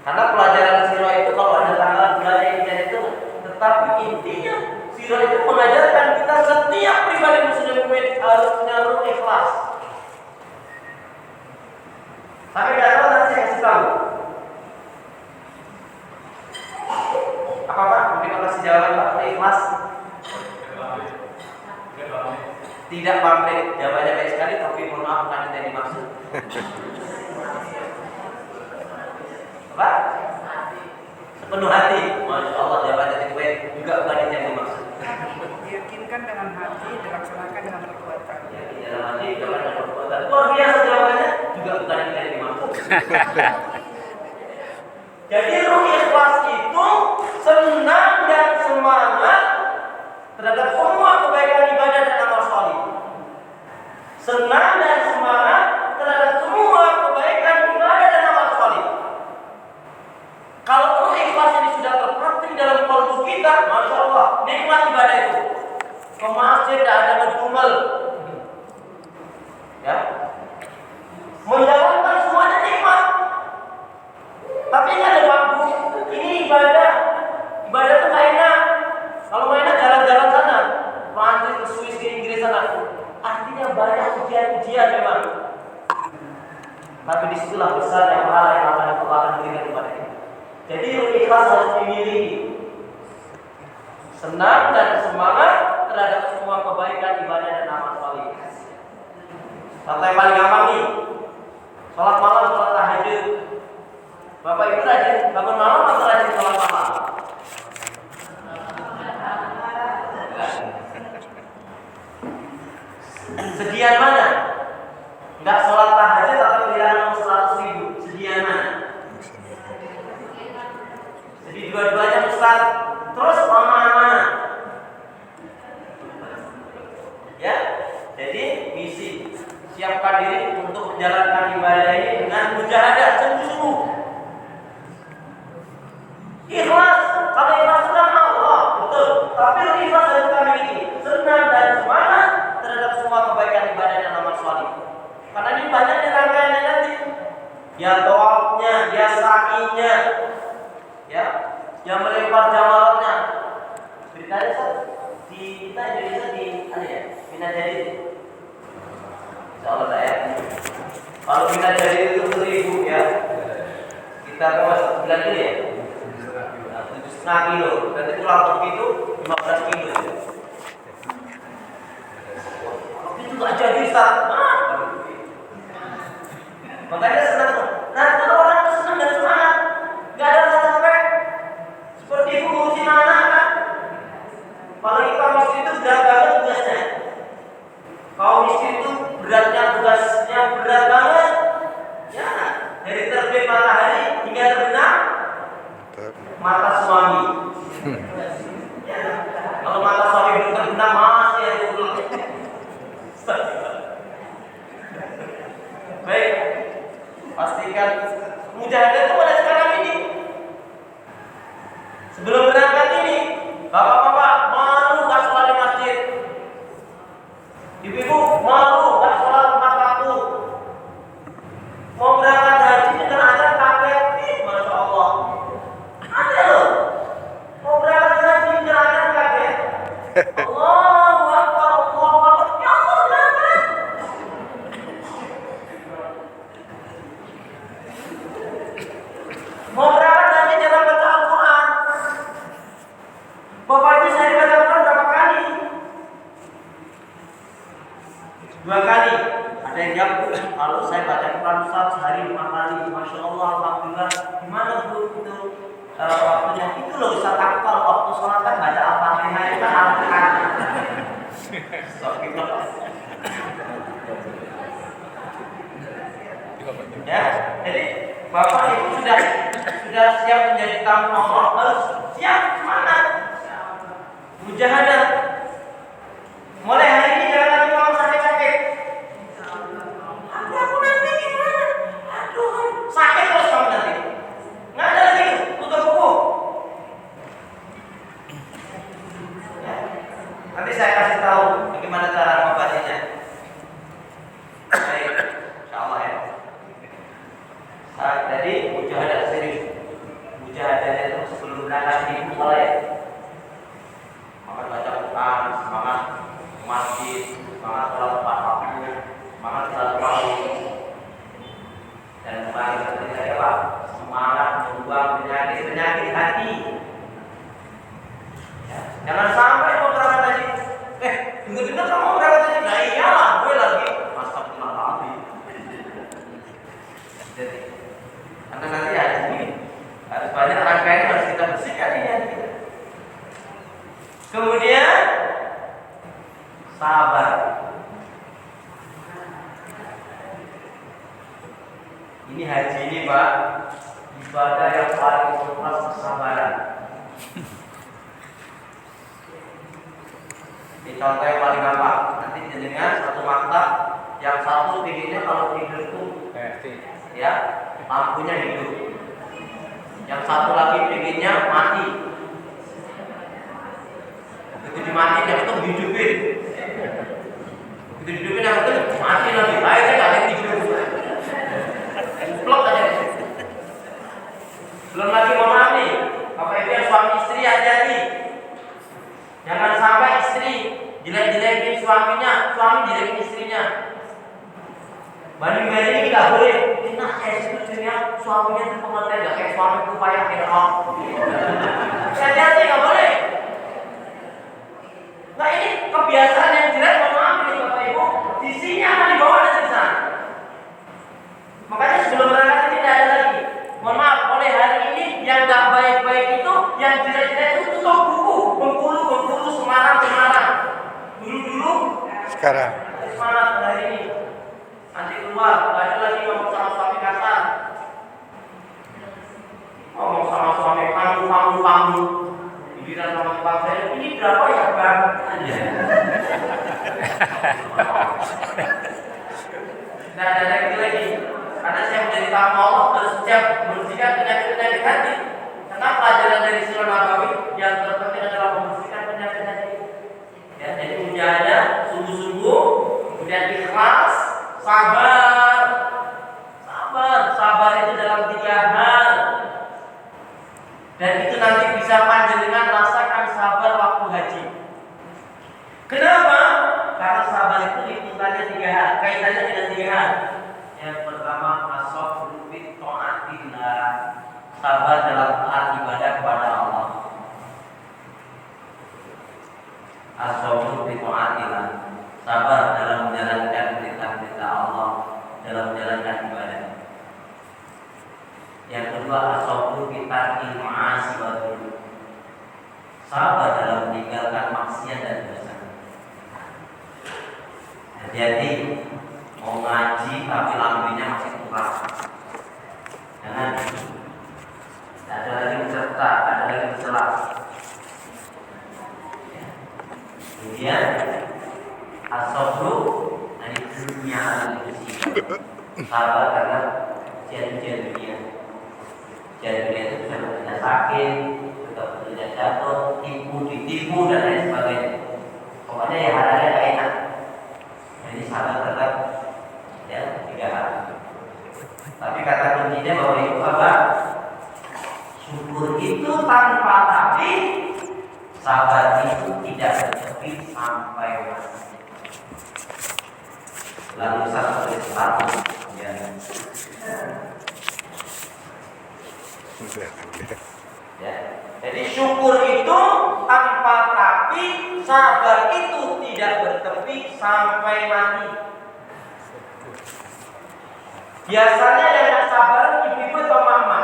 Karena pelajaran sirah itu kalau ada tanggal bulannya itu, tetapi intinya sirah itu mengajarkan kita setiap pribadi muslim mukmin harus menaruh ikhlas. Sampai tidak tahu nanti saya kasih tahu. Apa Pak? Mungkin mau kasih jawaban Pak? Ikhlas? Tidak pamrih. Jawabannya baik sekali, tapi mohon maaf bukan itu yang dimaksud. Apa? Sepenuh hati. Masya Allah jawabannya itu baik. Juga bukan itu yang dimaksud. Diyakinkan dengan hati, dilaksanakan dengan perbuatan. Yakin dalam hati, jawaban dengan perbuatan. Luar biasa jawabannya. Juga bukan itu yang dimaksud. Jadi ruh ikhlas itu senang dan semangat terhadap semua kebaikan ibadah dan amal saleh. Senang dan semangat terhadap semua kebaikan ibadah dan amal saleh. Kalau ruh ikhlas ini sudah terpraktik dalam kalbu kita, masya Allah, nikmat ibadah itu. Ke masjid tidak ada ngedumel, ya, menjalankan semuanya nikmat. Tapi ini ada waktu, ini ibadah itu gak enak. Kalau gak enak jalan-jalan sana, Prancis ke Swiss ke Inggris sana. Artinya banyak ujian-ujian memang. Tapi disitulah besar yang pahala yang akan Allah akan berikan kepada kita. Jadi ikhlas harus dimiliki. Senang dan semangat terhadap semua kebaikan ibadah dan amal saleh. Contoh yang paling gampang nih, sholat malam, sholat tahajud. Bapak Ibu rajin bangun malam atau rajin sholat malam? Sekian mana? Enggak sholat tahajud atau bilang 100.000? Sekian mana? Jadi dua-duanya Ustaz. Terus mana? Ya, jadi misi siapkan diri untuk menjalankan ibadah ini dengan mujahadah sungguh-sungguh. Ikhlas, kalau ikhlas sudah Allah, betul. Tapi ikhlas harus kita miliki, senang dan semangat terhadap semua kebaikan ibadah dan amal saleh. Karena ini banyak rangkaiannya nanti. Ya tawafnya, ya sa'inya, ya, yang melempar jamaratnya. Beritanya di kita Indonesia di ada ya, Bina Jadi. Insyaallah ya. Kalau Bina Jadi itu 1.000 ya. Kita ke bulan ini ya. 7,5 kilo, berarti pulang pergi itu 15 kilo ya. Itu gak jadi Ustaz. Makanya senang. Nah itu orang itu senang dan semangat. Gak ada rasa capek. Seperti ibu ngurusin anak kan. Apalagi kaum istri itu berat banget tugasnya. Kaum istri itu tugasnya berat banget. Ya, dari terbit matahari hingga terbenam mata suami. Ya, kalau mata suami belum terbenam masih ada dulu. Baik, pastikan mujahadah itu pada sekarang ini. Sebelum berangkat ini, bapak-bapak malu gak sholat di masjid. Ibu-ibu malu gak sholat tepat waktu. Mau berangkat haji dengan azan kaget, masya Allah. Ada loh. Mau berangkat haji dengan azan kaget. Allahu Akbar, Allahu Akbar. Ya Allah berangkat. kalau saya baca Quran Ustaz sehari 5 kali, Masya Allah, Alhamdulillah. Gimana Bu itu waktunya? Itu loh Ustaz, aku kalau waktu sholat kan baca Al-Fatihah itu kan Al-Quran. Ya, jadi Bapak Ibu sudah siap menjadi tamu Allah, harus siap semangat mujahadah. Mulai hari ini jangan lagi mau sakit-sakit. Aku nanti gimana? Aduh, sakit terus kamu nanti. Nggak ada lagi tutup buku. Ya. Nanti saya kasih tahu bagaimana cara mengobatinya. Baik, insyaallah ya. Jadi mujahadah serius. Mujahadahnya itu sebelum berangkat dimulai. Maka baca Quran, semangat masjid, semangat sholat tepat waktu, semangat silaturahmi, dan paling penting adalah semangat membuang penyakit hati. Ya, jangan sampai mau berangkat tadi, dengar kamu mau berangkat tadi, nah iyalah gue lagi masak tulang lagi. Jadi, karena nanti hari ini harus banyak rangkaian harus kita bersihkan ini hati kita. Kemudian sabar. Ini haji ini Pak, ibadah yang paling luas kesabaran. Ini contoh yang paling gampang. Nanti jenengan satu maktab, yang satu pinginnya kalau tidur itu ya lampunya hidup. Yang satu lagi pinginnya mati. Begitu dimatiin yang itu hidupin. Begitu hidupin yang itu mati lagi. Akhirnya nggak ada tidur. Blok aja. Belum lagi mohon maaf nih, Bapak Ibu yang suami istri hati-hati. Jangan sampai istri jelek-jelekin suaminya, suami jelekin istrinya. Banding-banding ini nggak boleh. Enak saya sebetulnya suaminya itu pengertian nggak kayak suamiku payah kayak hati-hati nggak boleh. Nah ini kebiasaan yang jelek, mohon maaf nih Bapak Ibu, di sini akan dibawa nanti di sana. Makanya sebelum berangkat ini tidak ada lagi. Mohon maaf, oleh hari ini yang nggak baik-baik itu, yang jelek-jelek itu tutup buku, bengkulu, Semarang. Dulu Sekarang. semangat hari ini. Nanti keluar, nggak ada lagi ngomong sama suami kasar. Ngomong sama suami panggung. Giliran sama tukang saya, ini berapa ya Bang? Nah, ada lagi. Karena saya menjadi tamu Allah harus siap membersihkan penyakit hati. Karena pelajaran dari Sirah Nabawi yang terpenting adalah membersihkan penyakit hati. Ya, jadi mujahadah sungguh-sungguh, kemudian ikhlas, sabar itu dalam 3 hal. Dan itu nanti bisa panjenengan rasakan sabar waktu haji. Kenapa? Karena sabar itu liputannya 3 hal, kaitannya dengan 3 hal. Yang pertama, as-sabru fi ta'atillah, sabar dalam taat ibadah kepada Allah. As-sabru fi ta'atillah, sabar dalam menjalankan perintah-perintah Allah, dalam menjalankan ibadah. Yang kedua, as-sabru fi tarkil ma'asi wa dzunub, sabar dalam meninggalkan maksiat dan dosa. Hati-hati, mau ngaji tapi lambungnya masih kurang. Jangan. Ada lagi peserta, ada lagi peserta. Kemudian as-sabru dari dunia al-musibah, sabar karena ujian dunia. Ujian dunia itu bisa sakit, bisa jatuh, ditipu dan lain sebagainya. Pokoknya ya hal-hal yang enak. Ini sabar tetap ya 3 hal. Tapi kata kuncinya bahwa itu apa? Syukur itu tanpa tapi, sabar itu tidak bertepi sampai mati. Lalu satu ya. Ya. Jadi syukur itu tanpa tapi, sabar itu tidak bertepi sampai mati. Biasanya yang nggak sabar ibu-ibu atau mama?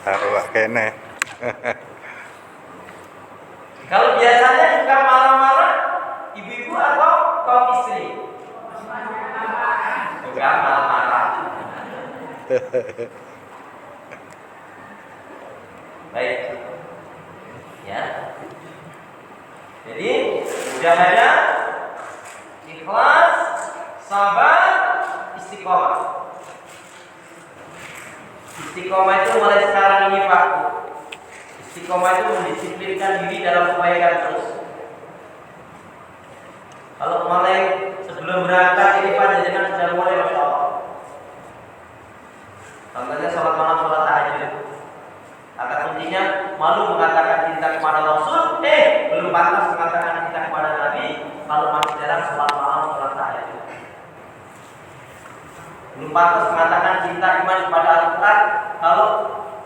Arwah kene. Kalau biasanya juga marah-marah ibu-ibu atau kaum istri? Enggak marah-marah. Baik. Ya. Jadi mujahadah, ikhlas, sabar, istiqomah. Istiqomah itu mulai sekarang ini Pak. Istiqomah itu mendisiplinkan diri dalam kebaikan terus. Kalau mulai sebelum berangkat ini Pak jangan sudah mulai Masya Allah. Contohnya sholat malam, sholat tahajud. Kata kuncinya malu mengatakan cinta kepada Rasul, belum pantas mengatakan cinta kepada Nabi kalau masih jarang sholat malam, sholat tahajud. Belum pantas mengatakan cinta iman kepada Al-Quran kalau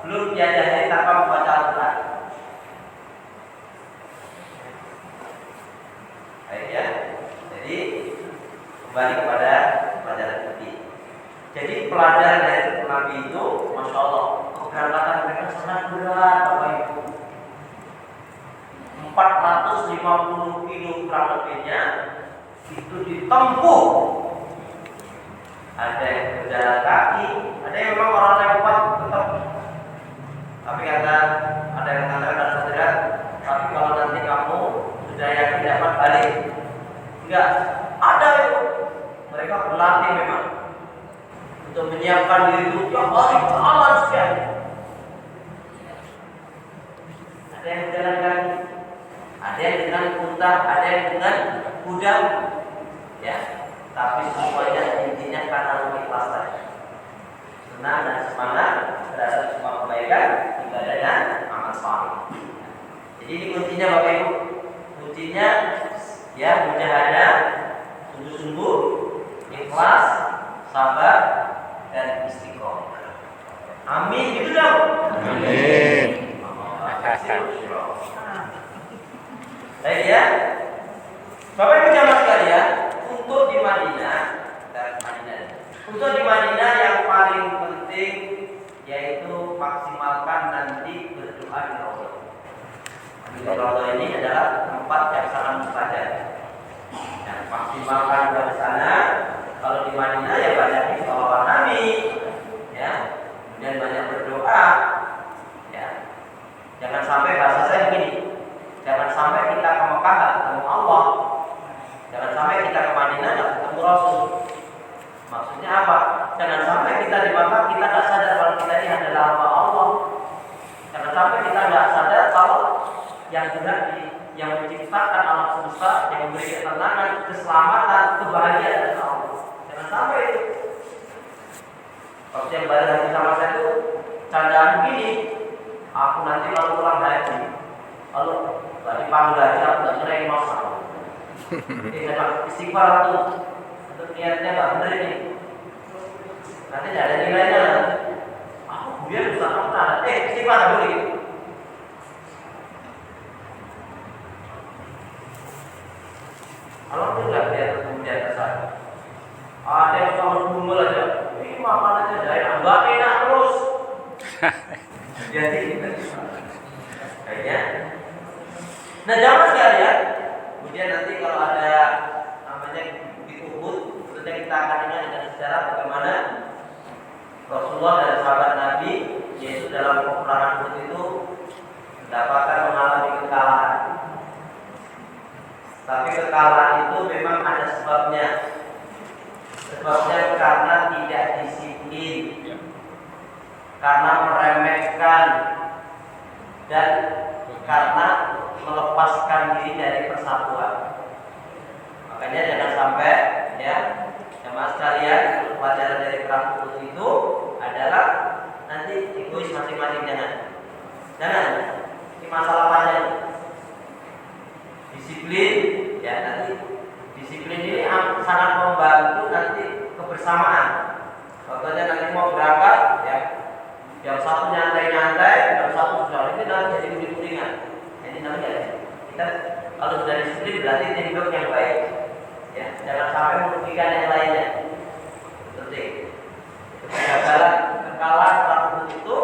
belum tiada hari tanpa membaca Al-Quran. Baik ya. Jadi kembali kepada pelajaran ini. Jadi pelajaran dari Nabi itu, masya Allah, keberangkatan mereka sangat berat, Bapak Ibu. 450 kilo kurang lebihnya itu ditempuh. Ada yang berjalan kaki, ada yang memang orang yang kuat tetap. Tapi ada yang mengatakan saudara, tapi kalau nanti kamu sudah yakin dapat balik, enggak. Ada itu mereka berlatih memang untuk menyiapkan diri itu tiap hari aman sekali. Ada yang berjalan kaki, ada yang dengan unta, ada yang dengan kuda, ya. Tapi semuanya intinya karena keikhlasan, senang dan semangat terhadap semua kebaikan, ibadah dan amal saleh. Jadi ini kuncinya Bapak Ibu, kuncinya ya mujahadah, sungguh-sungguh, ikhlas, sabar dan istiqomah. Amin, gitu dong. Amin. Baik ya, Bapak Ibu jamaah sekalian, untuk di Madinah, untuk di Madinah yang paling penting yaitu maksimalkan nanti berdoa di Raudhah. Di Raudhah ini adalah tempat yang sangat mustajab. Yang maksimalkan di sana. Kalau di Madinah ya banyak sholawat Nabi, ya, kemudian banyak berdoa, ya. Jangan sampai bahasa saya begini, jangan sampai kita ke Mekah nggak ketemu Allah, jangan sampai kita ke Madinah nggak ketemu Rasul. Maksudnya apa? Jangan sampai kita di Mekah kita nggak sadar kalau kita ini adalah hamba Allah. Jangan sampai kita nggak sadar kalau yang berarti yang menciptakan alam semesta, yang memberi ketenangan, keselamatan, kebahagiaan adalah Allah. Jangan sampai itu. Waktu yang baru haji sama saya itu candaan begini, aku nanti kalau pulang haji, kalau tadi panggil haji aku nggak nyerahin masak. Ini istighfar untuk niatnya nggak benar ini. Nanti tidak ada nilainya. Aku biar bisa nonton. Istighfar nggak boleh. Kalau tidak dia kemudian kesal. Ada yang sama kumpul aja. Ini makanannya dari nggak enak terus. Jadi kayaknya. Nah jangan sekalian. Kemudian nanti kalau ada namanya di Uhud, tentunya kita akan ingat dengan sejarah bagaimana Rasulullah dan sahabat Nabi, yaitu dalam peperangan Uhud itu mendapatkan mengalami kekalahan. Tapi kekalahan itu memang ada sebabnya. Sebabnya karena tidak disiplin, karena meremehkan, dan karena melepaskan diri dari persatuan. Makanya jangan sampai ya jamaah sekalian, pelajaran dari perang Uhud itu adalah nanti egois masing-masing. Jangan. Ini masalah panjang. Disiplin ya, nanti disiplin ini sangat membantu nanti kebersamaan. Contohnya nanti mau berangkat ya, yang satu nyantai-nyantai, yang satu sudah ini nanti jadi kuning-kuningan. Jadi nanti ya, kita kalau sudah disiplin berarti teamwork yang baik. Ya, Jangan sampai merugikan yang lainnya. Penting. Kekalahan orang itu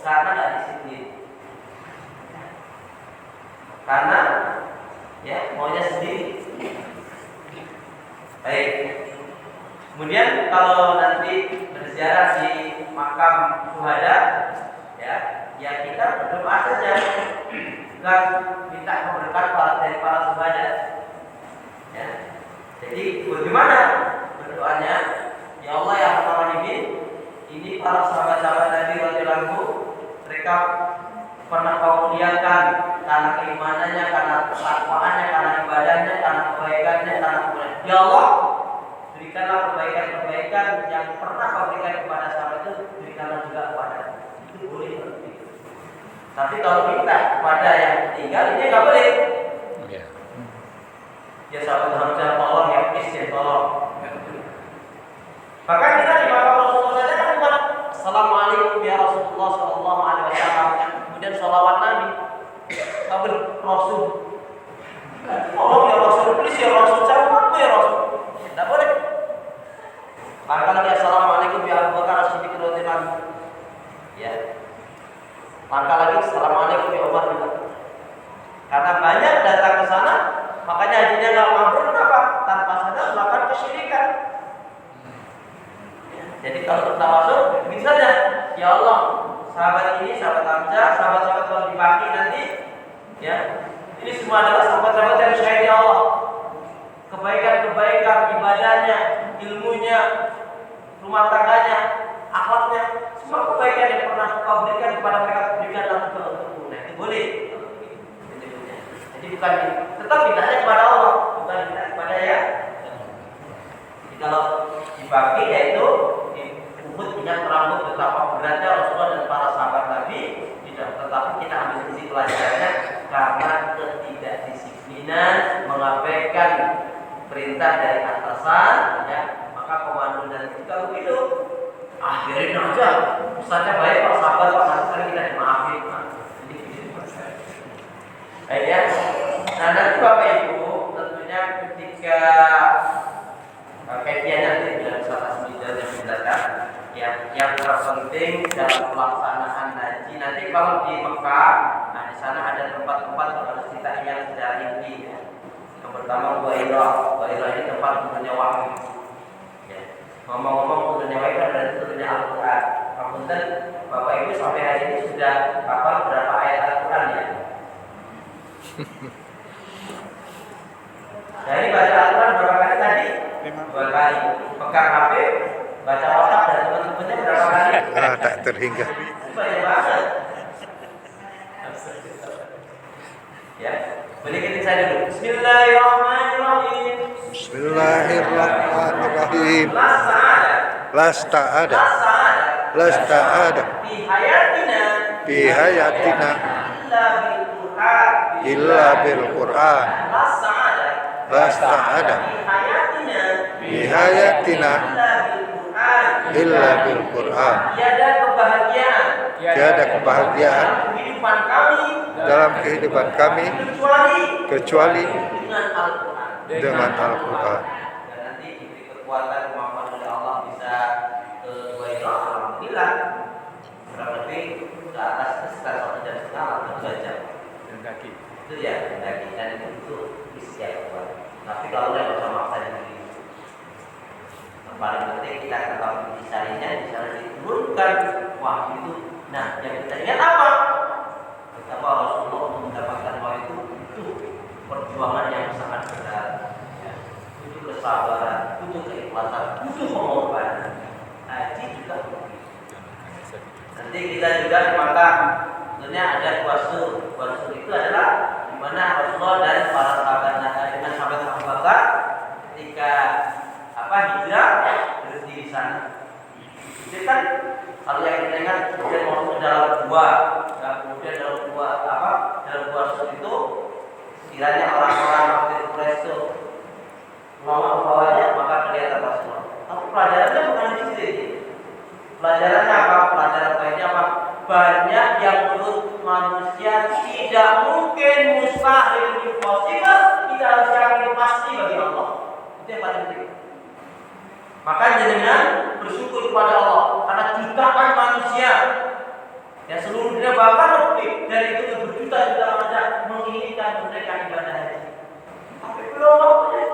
karena nggak disiplin. Karena ya maunya sendiri. Baik. Kemudian kalau nanti berziarah di makam syuhada, ya kita berdoa saja, bukan minta keberkahan dari para syuhada. Ya. Jadi bagaimana berdoanya? Ya Allah ya Rahman ini para sahabat-sahabat Nabi radhiyallahu anhu, mereka pernah kau muliakan karena keimanannya, karena ketakwaannya, karena ibadahnya, karena kebaikannya, karena kebaikan. Ya Allah, berikanlah kebaikan-kebaikan yang pernah kau berikan kepada sahabat itu, berikanlah juga kepada. Itu boleh seperti itu. Tapi kalau minta kepada yang tinggal, ini nggak boleh. Ya sahabat Hamzah tolong, ya miskin tolong. Bahkan kita di makam Rasulullah saja kan cuma Assalamualaikum ya Rasulullah Sallallahu Alaihi Wasallam, kemudian sholawat Nabi, kabul Rasul. Tolong ya Rasul, please ya Rasul, cakapku ya Rasul. Tidak boleh. Maka lagi Assalamualaikum ya Abu Bakar As-Siddiq radhiyallahu anhu. Ya. Maka lagi Assalamualaikum ya Umar juga. Karena banyak datang ke sana, makanya hajinya nggak mabrur. Kenapa? Tanpa sadar melakukan kesyirikan. Jadi kalau kita masuk, bisa saja. Ya Allah, sahabat ini, sahabat Hamzah, sahabat-sahabat kalau dibagi nanti, ya, ini semua adalah sahabat-sahabat yang syahid Allah. Kebaikan-kebaikan, ibadahnya, ilmunya, rumah tangganya, akhlaknya, semua kebaikan yang pernah kau berikan kepada mereka, berikanlah untukku. Nah, itu boleh. Jadi bukan tetap mintanya kepada Allah, bukan minta kepada ya. Jadi kalau dibagi yaitu Uhud minyak rambut betapa beratnya Rasulullah dan para sahabat Nabi, tidak. Tetapi kita ambil sisi pelajarannya karena ketidakdisiplinan, mengabaikan perintah dari atasan, ya, maka komando dan kita begitu. Akhirin aja, ustaznya baik pak sahabat pak nanti kali kita dimaafin. Jadi begitu. Ya. Nah nanti bapak ibu tentunya ketika kajian nanti dalam salah satu yang mendatang, yang terpenting dalam pelaksanaan haji nanti kalau di Mekah, nah di sana ada tempat-tempat yang harus kita ingat secara inti. Ya. Yang pertama Buhairah ini tempat turunnya wahyu. Ya. Ngomong-ngomong turunnya wahyu kan berarti turunnya Al-Quran. Kemudian bapak ibu sampai hari ini sudah berapa ayat Al-Quran ya? Dari baca Al-Quran berapa kali tadi? 2 kali. Pegang HP, baca WhatsApp dan teman-temannya berapa kali? Tak terhingga. Banyak banget. Ya, boleh kita saya dulu. Bismillahirrahmanirrahim. Bismillahirrahmanirrahim. Lasta ada. Lasta ada. Fi hayatina illa bil Qur'an. Lasta ada. Fi hayatina illa bil Qur'an. Tiada kebahagiaan dalam kehidupan kami kecuali dengan Al-Quran. Dan nanti diberi kekuatan kemampuan oleh Allah bisa ke Buhairah, alhamdulillah. Kurang lebih ke atas sekitar 1,5 jam atau 2 jam. Dan kaki. Itu ya daki dan itu istiak kuat. Tapi kalau udah bisa maksa diri. Yang paling penting kita ketahui misalnya diturunkan wahyu itu. Nah, yang kita ingat apa? Betapa Rasulullah untuk mendapatkan wahyu itu perjuangan yang sangat berat. Ya. Butuh kesabaran, butuh keikhlasan, butuh pengorbanan. Haji juga begitu. Nanti kita juga di Makkah, tentunya ada Qasur. Qasur itu adalah di mana Rasulullah dan para sahabat dengan sahabat Abu Bakar ketika hijrah berhenti di sana. Itu kan kalau yang kita ingat kemudian masuk dalam gua, kemudian dalam gua itu kiranya orang-orang kafir Quraisy itu mau membawanya maka kelihatan Rasulullah. Tapi pelajarannya bukan di situ. Pelajarannya apa? Pelajaran baiknya apa? Banyak yang menurut manusia tidak mungkin, mustahil, impossible, kita harus yakin pasti bagi Allah. Itu yang paling Maka jenengan bersyukur kepada Allah karena jutaan manusia yang seluruh dunia bahkan lebih dari itu berjuta-juta manusia menginginkan menunaikan ibadah haji. Tapi belum,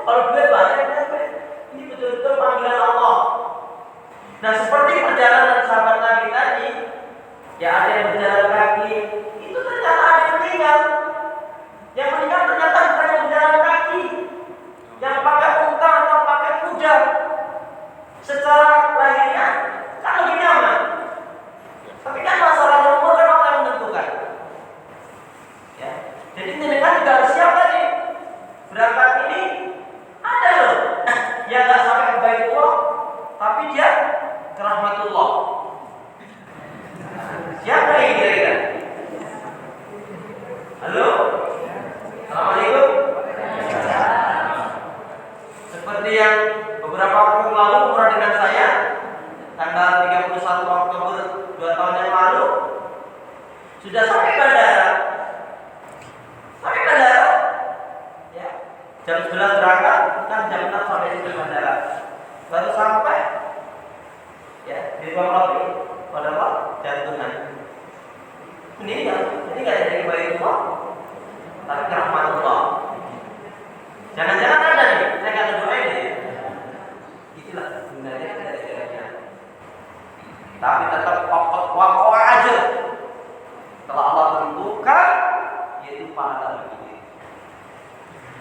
kalau duit banyak, ini betul-betul panggilan Allah. Nah, seperti perjalanan sahabat Nabi tadi, ya ada yang berjalan kaki, itu ternyata ada yang meninggal. Yang meninggal ternyata bukan yang berjalan kaki, yang pakai unta atau pakai kuda. Secara lahirnya kan lebih nyaman. Tapi kan masalah umur kan Allah yang menentukan. Ya. Jadi jenengan juga harus siap tadi. Berangkat ini ada loh yang nggak sampai ke Baitullah, tapi dia ke rahmatullah. Siapa ini kira-kira? Halo? Assalamualaikum. Seperti yang beberapa waktu lalu pernah dengan saya, tanggal 31 Oktober 2 tahun yang lalu, sudah sampai bandara. Sampai bandara, ya, jam 11 berangkat, kan jam 6 sampai di bandara. Baru sampai, ya, di ruang lobby, pada waktu jantungan. Ini nggak jadi Baitullah, tapi rahmatullah. Jangan-jangan ada nih, saya nggak doain ya. Itulah sebenarnya dari jalannya. Tapi tetap pokok aja. Kalau Allah tentukan, yaitu pahala begini.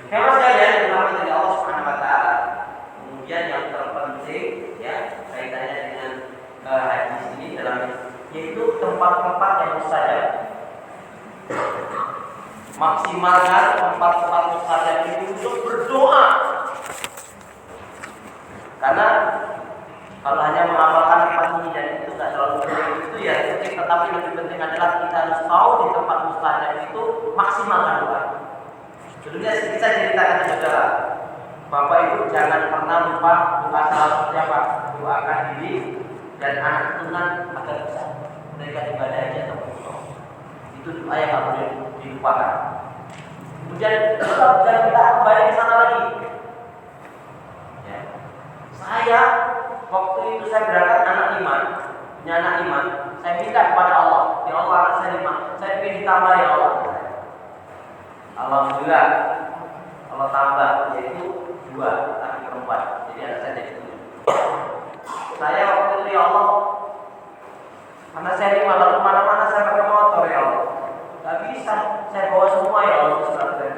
Kalau sekalian ulama dari Allah Subhanahu Wa Taala. Kemudian yang terpenting, ya kaitannya dengan haji ini dalam yaitu tempat-tempat yang mustajab. Maksimalkan tempat-tempat mustajab itu untuk berdoa. Karena kalau hanya mengamalkan tempat ini dan itu nggak terlalu penting itu ya penting, tetapi lebih penting adalah kita harus tahu di tempat mustajab itu maksimalkan doa. Sebelumnya saya ceritakan ke saudara, Bapak Ibu jangan pernah lupa doa salah satunya Pak, doakan diri dan anak keturunan agar bisa mereka ibadah aja atau umroh. Itu doa yang nggak boleh dilupakan. Kemudian kita kembali ke sana lagi. Ya. Saya waktu itu saya berangkat punya anak iman, saya minta kepada Allah, ya Allah anak saya 5, saya ingin ditambah ya Allah. Alhamdulillah Allah tambah, yaitu 2 laki perempuan, jadi anak saya jadi 7. Saya waktu itu ya Allah, anak saya 5, lalu kemana-mana saya pakai motor ya Allah, gak bisa saya bawa semua ya Allah.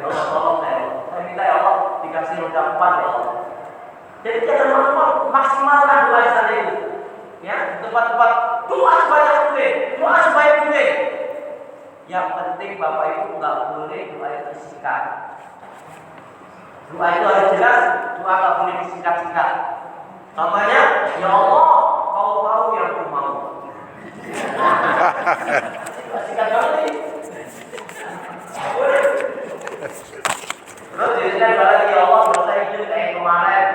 Ya Allah tolong saya minta ya Allah dikasih roda 4 ya Allah. Jadi jangan maksimalkan doa sana itu, ya tempat-tempat doa sebanyak mungkin, doa sebanyak mungkin. Yang penting Bapak Ibu nggak boleh doa itu disingkat. Doa itu harus jelas, doa nggak boleh disingkat-singkat. Contohnya, ya Allah, kau tahu yang ku mau. Singkat banget nih. Terus dirinya lagi ya Allah, kalau saya hidup kayak kemarin.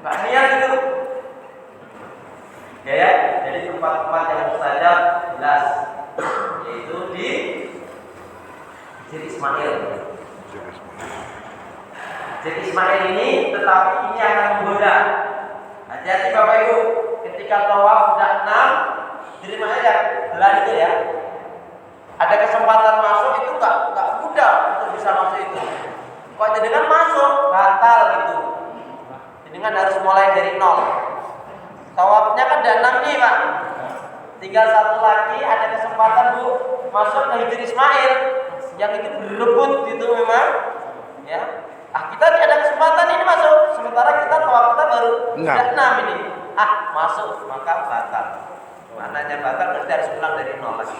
Nggak niat itu. Ya, jadi tempat-tempat yang mustajab jelas, yaitu di Masjid Ismail. Masjid Ismail ini, tetapi ini akan menggoda. Hati-hati Bapak Ibu, ketika tawaf sudah 6, jadi makanya belah itu ya. Ada kesempatan masuk itu nggak mudah untuk bisa masuk itu. Kalau jenengan masuk batal gitu. Jenengan harus mulai dari 0. Tawafnya kan ada 6 nih Pak. Tinggal 1 lagi ada kesempatan Bu masuk ke Hijri Ismail. Yang itu berebut gitu memang. Ya. Kita nih ada kesempatan ini masuk. Sementara kita tawaf kita baru sudah 6 ini. Masuk maka batal. Maknanya batal berarti harus ulang dari 0 lagi.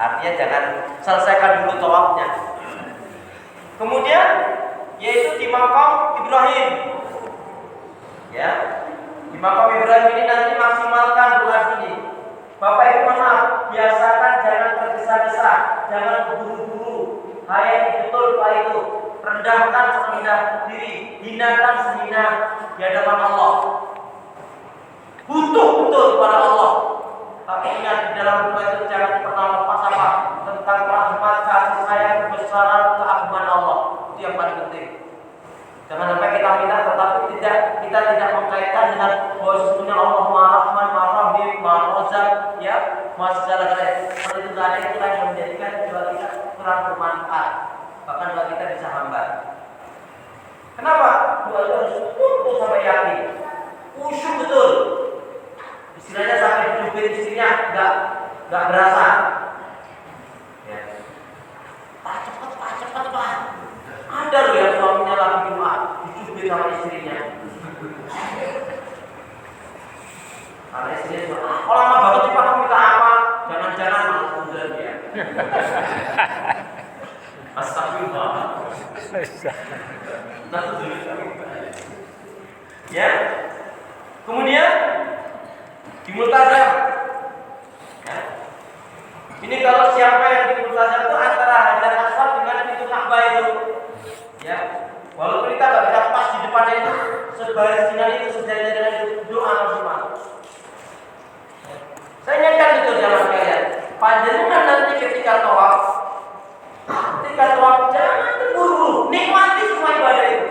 Artinya jangan selesaikan dulu tawafnya. Kemudian yaitu di makam Ibrahim. Ya. Di makam Ibrahim ini nanti maksimalkan doa sini. Bapak Ibu maaf, biasakan jangan tergesa-gesa, jangan buru-buru. Hayati betul doa itu. Rendahkan serendah diri, hinakan sehina di hadapan Allah. Butuh betul kepada Allah. Tapi ingat di dalam doa itu jangan pernah lepas apa tentang rahmat kasih sayang kebesaran keagungan Allah. Itu yang paling penting. Jangan sampai kita minta tetapi kita tidak mengkaitkan dengan bahwa sesungguhnya Allah Maha Rahman, Maha Rahim, Maha Razak, ya, Maha segala-galanya. Kalau itu tidak ada itulah yang menjadikan doa kita kurang bermanfaat. Bahkan doa kita bisa hambar. Kenapa? Doa itu harus betul sampai yakin, khusyuk betul. Istilahnya sampai dijubit istrinya nggak berasa. Ya. Pak cepat Pak. Ada loh yang suaminya lagi Jumat dicubit sama istrinya. Karena istrinya suruh, kok lama banget sih Pak, kamu minta apa? Jangan-jangan malah udah dia. Astagfirullah. Ya. Kemudian di multazam. Ya. Ini kalau siapa yang di multazam itu antara Hajar Aswad dengan pintu Ka'bah itu. Ya. Walaupun kita nggak bisa pas di depannya itu, sebaris sinar itu sejajarnya dengan doa maksimal. Saya ingatkan itu zaman kalian. Panjenengan nanti ketika tawaf, jangan terburu-buru, nikmati semua ibadah itu.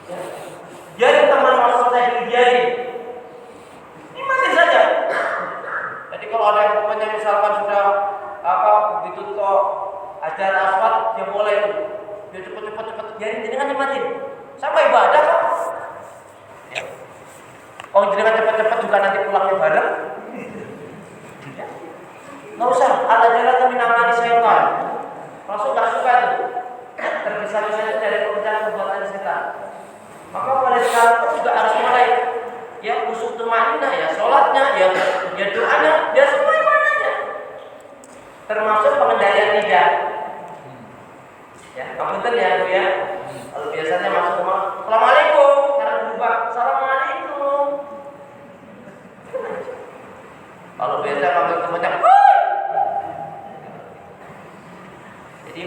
Ya. Biarin teman masuk saya dulu, biarin. Nikmati saja. Jadi kalau ada yang punya misalkan sudah begitu toh ajar aswad, dia boleh dia cepet biarin, jangan nikmatin. Sama ibadah kok. Ya. Oh, jangan cepet-cepet juga nanti pulangnya bareng. Ya. Nggak usah, ada jalan kami namanya syaitan. Masuk nggak suka itu, terpisah-pisah dari pekerjaan perbuatan setan. Maka mulai sekarang juga harus mulai ya khusyuk tumaninah, ya sholatnya, ya doanya, ya semua ibadahnya, termasuk pengendalian lidah. Ya, kamu ya Bu ya. Kalau biasanya masuk rumah, assalamualaikum, sekarang berubah, assalamualaikum. Kalau biasa panggil temannya, jadi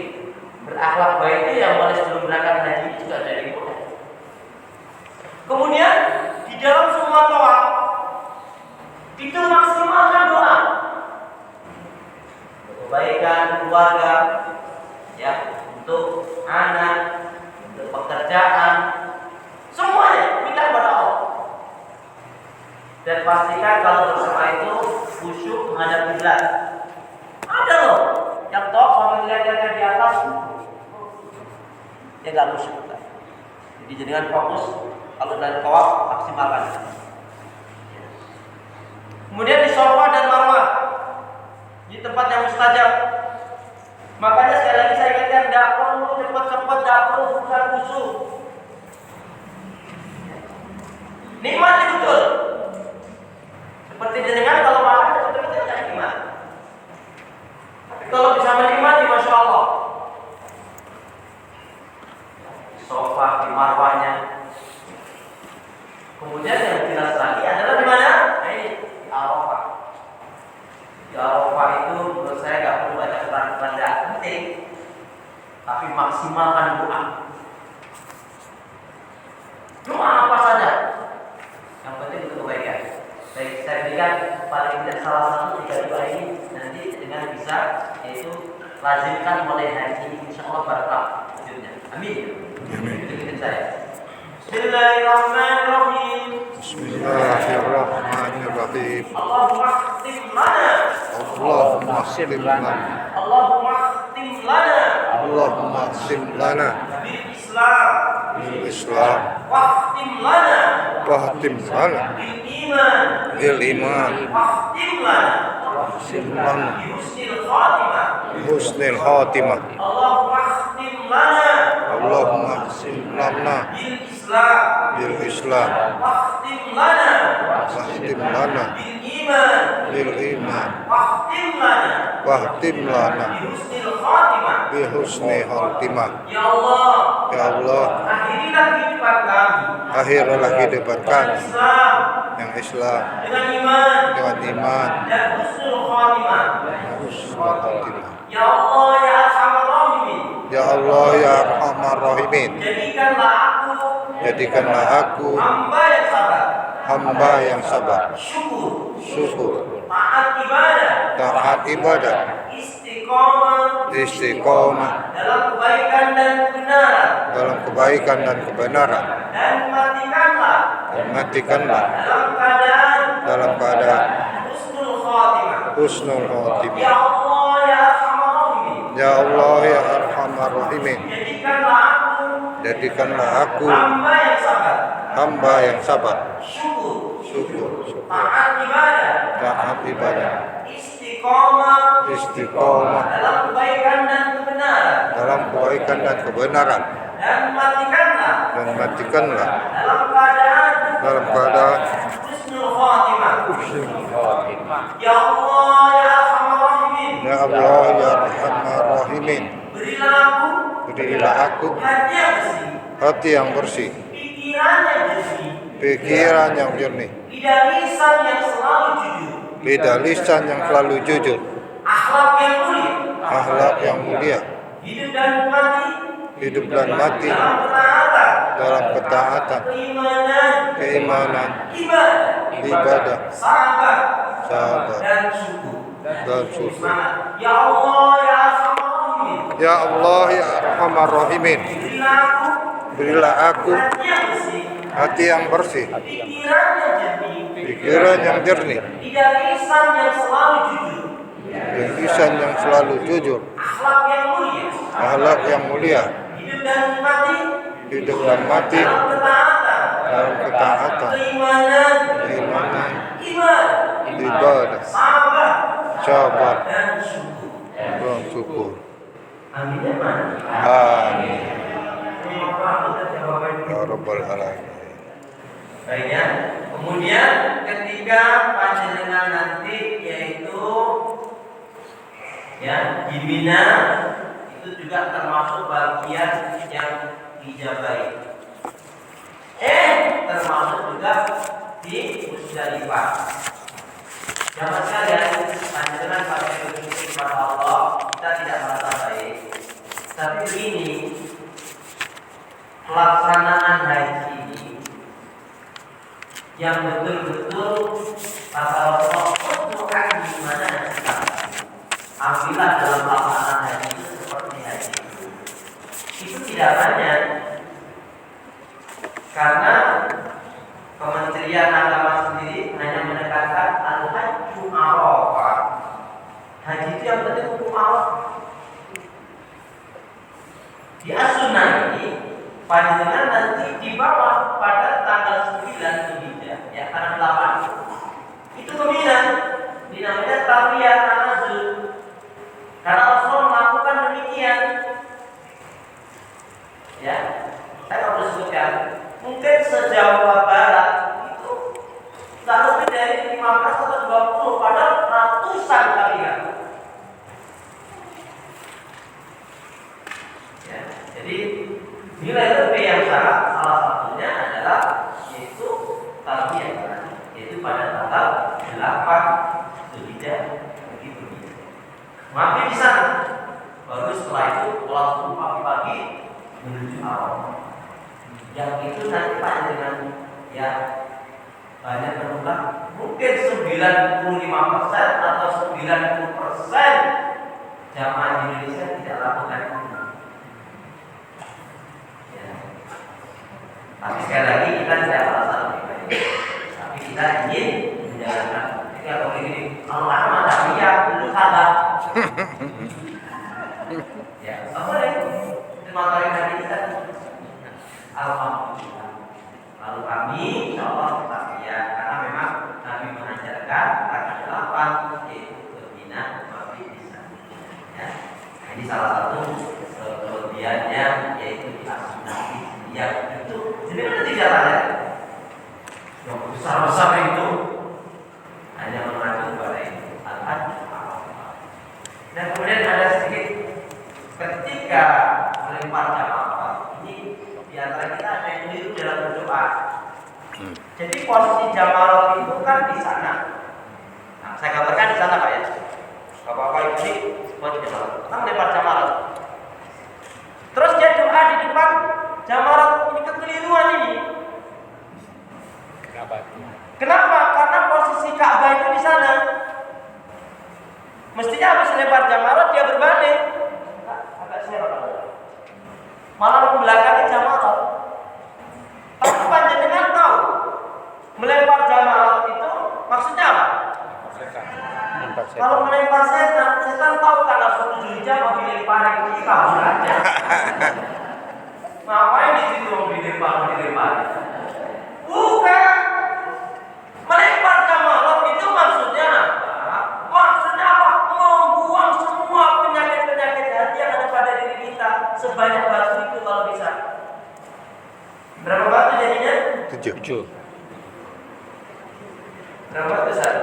berakhlak baik itu yang mulai sebelum berangkat haji juga dari mudah. Kemudian di dalam semua tawaf itu maksimalkan doa untuk kebaikan keluarga, ya, untuk anak, untuk pekerjaan, semuanya minta kepada Allah. Dan pastikan kalau bersama itu khusyuk menghadap kiblat. Ada loh yang tawaf sambil lihat-lihat di atas, dia nggak khusyuk. Jadi jangan fokus. Kalau dari tawaf maksimalkan. Kemudian di Safa dan Marwah, di tempat yang mustajab. Makanya sekali lagi saya ingatkan, tidak perlu cepat-cepat, tidak perlu susah khusyuk. Nikmati betul. Seperti jenengan kalau makan cepat-cepat tidak nikmat. Tapi kalau bisa menikmati, masya Allah. Di Safa, di Marwahnya. Kemudian yang jelas lagi adalah di mana? Nah ini di Arafah. Di Arafah itu menurut saya nggak perlu baca Quran, tidak penting, tapi maksimalkan doa. Doa apa saja, yang penting untuk kebaikan. Baik, saya berikan paling tidak salah satu 3 doa ini nanti dengan bisa, yaitu lazimkan mulai hari ini, insya Allah barakah wujudnya. Amin. Amin. Itu bikin saya. Bismillahirrahmanirrahim. Bismillahirrahmanirrahim. Allahumma khtim lana. Allahumma khtim lana. Allahumma khtim lana. Allahumma khtim lana Bil Islam. bil Islam Wa khtim lana. wa khtim lana Bil iman. bil iman Wa khtim lana. khtim lana Bi husnil khatimah. husnil khatimah. Allahumma khtim lana. Allahumma khtim lana Bil Islam. bil Islam Wa khtim lana. wa khtim lana Bil iman. bil iman Wa khtim lana. wa khtim lana Bi husnil khatimah. bi husnil khatimah. Ya Allah, Ya Allah, akhirilah kehidupan kami akhirlah kehidupan kami Islam yang Islam dengan iman dengan iman dan husnul khatimah. husnul khatimah. Ya Allah, ya Arhamar Rahimin, Ya Allah, ya Arhamar Rahimin, jadikanlah aku hamba yang sabar, syukur, taat ibadah, istiqomah dalam kebaikan dan kebenaran, kebaikan dan kebenaran. Dan matikanlah Dan matikanlah dalam keadaan husnul khatimah. husnul Ya khotimah. Allah ya Arhamar Rahimin, Ya Allah ya Arhamar Rahimin, jadikanlah aku jadikanlah aku hamba yang sabar, syukur, syukur, taat taat ibadah, istiqomah dalam kebaikan dan kebenaran, dalam kebaikan dan kebenaran. dan matikanlah Dan matikanlah dalam keadaan husnul khatimah. Ya Allah ya Arhamar Rahimin, Ya Allah ya Arhamar Rahimin, berilah aku berilah aku hati yang bersih, hati yang bersih, pikiran yang jernih, pikiran yang jernih, lidah lisan yang selalu jujur, lidah lisan yang selalu jujur, akhlak yang mulia, akhlak yang mulia, hidup dan mati hidup dan mati dalam ketaatan, dalam ketaatan, keimanan, ibadah, sabar, sabar, dan syukur. dan syukur. Semangat. Ya Allah ya Arhamar Rahimin, Ya Allah ya Arhamar Rahimin, berilah aku berilah aku hati yang bersih, hati yang bersih, pikiran yang jernih, pikiran yang jernih, lidah lisan yang selalu jujur, dan lisan yang selalu jujur, akhlak yang mulia, akhlak yang mulia, hidup dan mati hidup dan mati dalam ketaatan, dalam ketaatan, keimanan, keimanan, ibadah, ibadah, sabar, dan syukur. dan syukur. Aminnya mana? Amin. Jawaban Ya Rabbal Alamin. baiknya. Kemudian ketika panjenengan nanti yaitu ya di Mina, itu juga termasuk bagian yang dijabai. Termasuk juga di Musdalifah. Jangan sekalian panjenengan pakai bersyukur kepada Allah, kita tidak merasa baik. Tapi begini, pelaksanaan haji ini yang betul-betul kata Rasulullah bukan gimana, ambillah dalam pelaksanaan haji itu seperti haji itu tidak banyak, karena Kementerian Agama sendiri hanya menekankan al-hajju arafah. Haji itu yang penting hukum Arafah. Di as-sunnah ini panjenengan nanti dibawa pada tanggal 9 Dzulhijjah, ya tanggal 8. Itu ke Mina, dinamanya tarbiyah tanazul. Karena Rasul melakukan demikian. Ya, saya nggak perlu sebutkan. Mungkin sejauh barat itu nggak lebih dari 15 atau 20, padahal ratusan kali ya. Jadi nilai lebih yang salah satunya adalah yaitu tarbiyah, yaitu pada tanggal 8 Dzulhijjah begitu. Mampir di sana, baru setelah itu langsung pagi-pagi menuju Arafah. Yang itu nanti panjenengan ya banyak terungkap, mungkin 95% atau 90% jamaah di Indonesia tidak lakukan itu. Tapi sekali lagi kita tidak merasa lebih baik, tapi kita ingin menjalankan. Jadi kalau ini kalau lama tapi ya dulu sabar. Ya, boleh. Terima kasih kita. Alhamdulillah. Lalu kami insya Allah tetap ya, karena memang kami mengajarkan tanggal 8 yaitu berbina mabit di sana. Ya, ini salah satu kelebihannya yaitu di asuransi yang itu. Jadi mana tidak ada yang besar-besar itu hanya mengacu kepada itu al-hajj. Dan kemudian ada sedikit ketika melempar jamaah ini di antara kita ada yang keliru dalam berdoa. Jadi posisi jamaah itu kan di sana. Nah, saya gambarkan di sana Pak ya. Bapak-bapak ini semua di jamaah. Kita melempar jamaah. Terus dia doa di depan jamaah, ini kekeliruan ini. Kenapa? Karena posisi Ka'bah itu di sana. Mestinya habis lempar jamarat dia berbalik. Agak serong. Malah membelakangi jamarat. Melempar jamarat itu maksudnya apa? Kalau melempar setan, setan tahu tanggal 10 Zulhijjah mau dilempar ini kabur aja. Ngapain di situ mau dilempar? Bukan. Melempar jamarat itu maksudnya apa? Maksudnya apa? Membuang semua penyakit-penyakit hati yang ada pada diri kita sebanyak batu itu kalau bisa. Berapa batu jadinya? 7. Berapa batu Sar?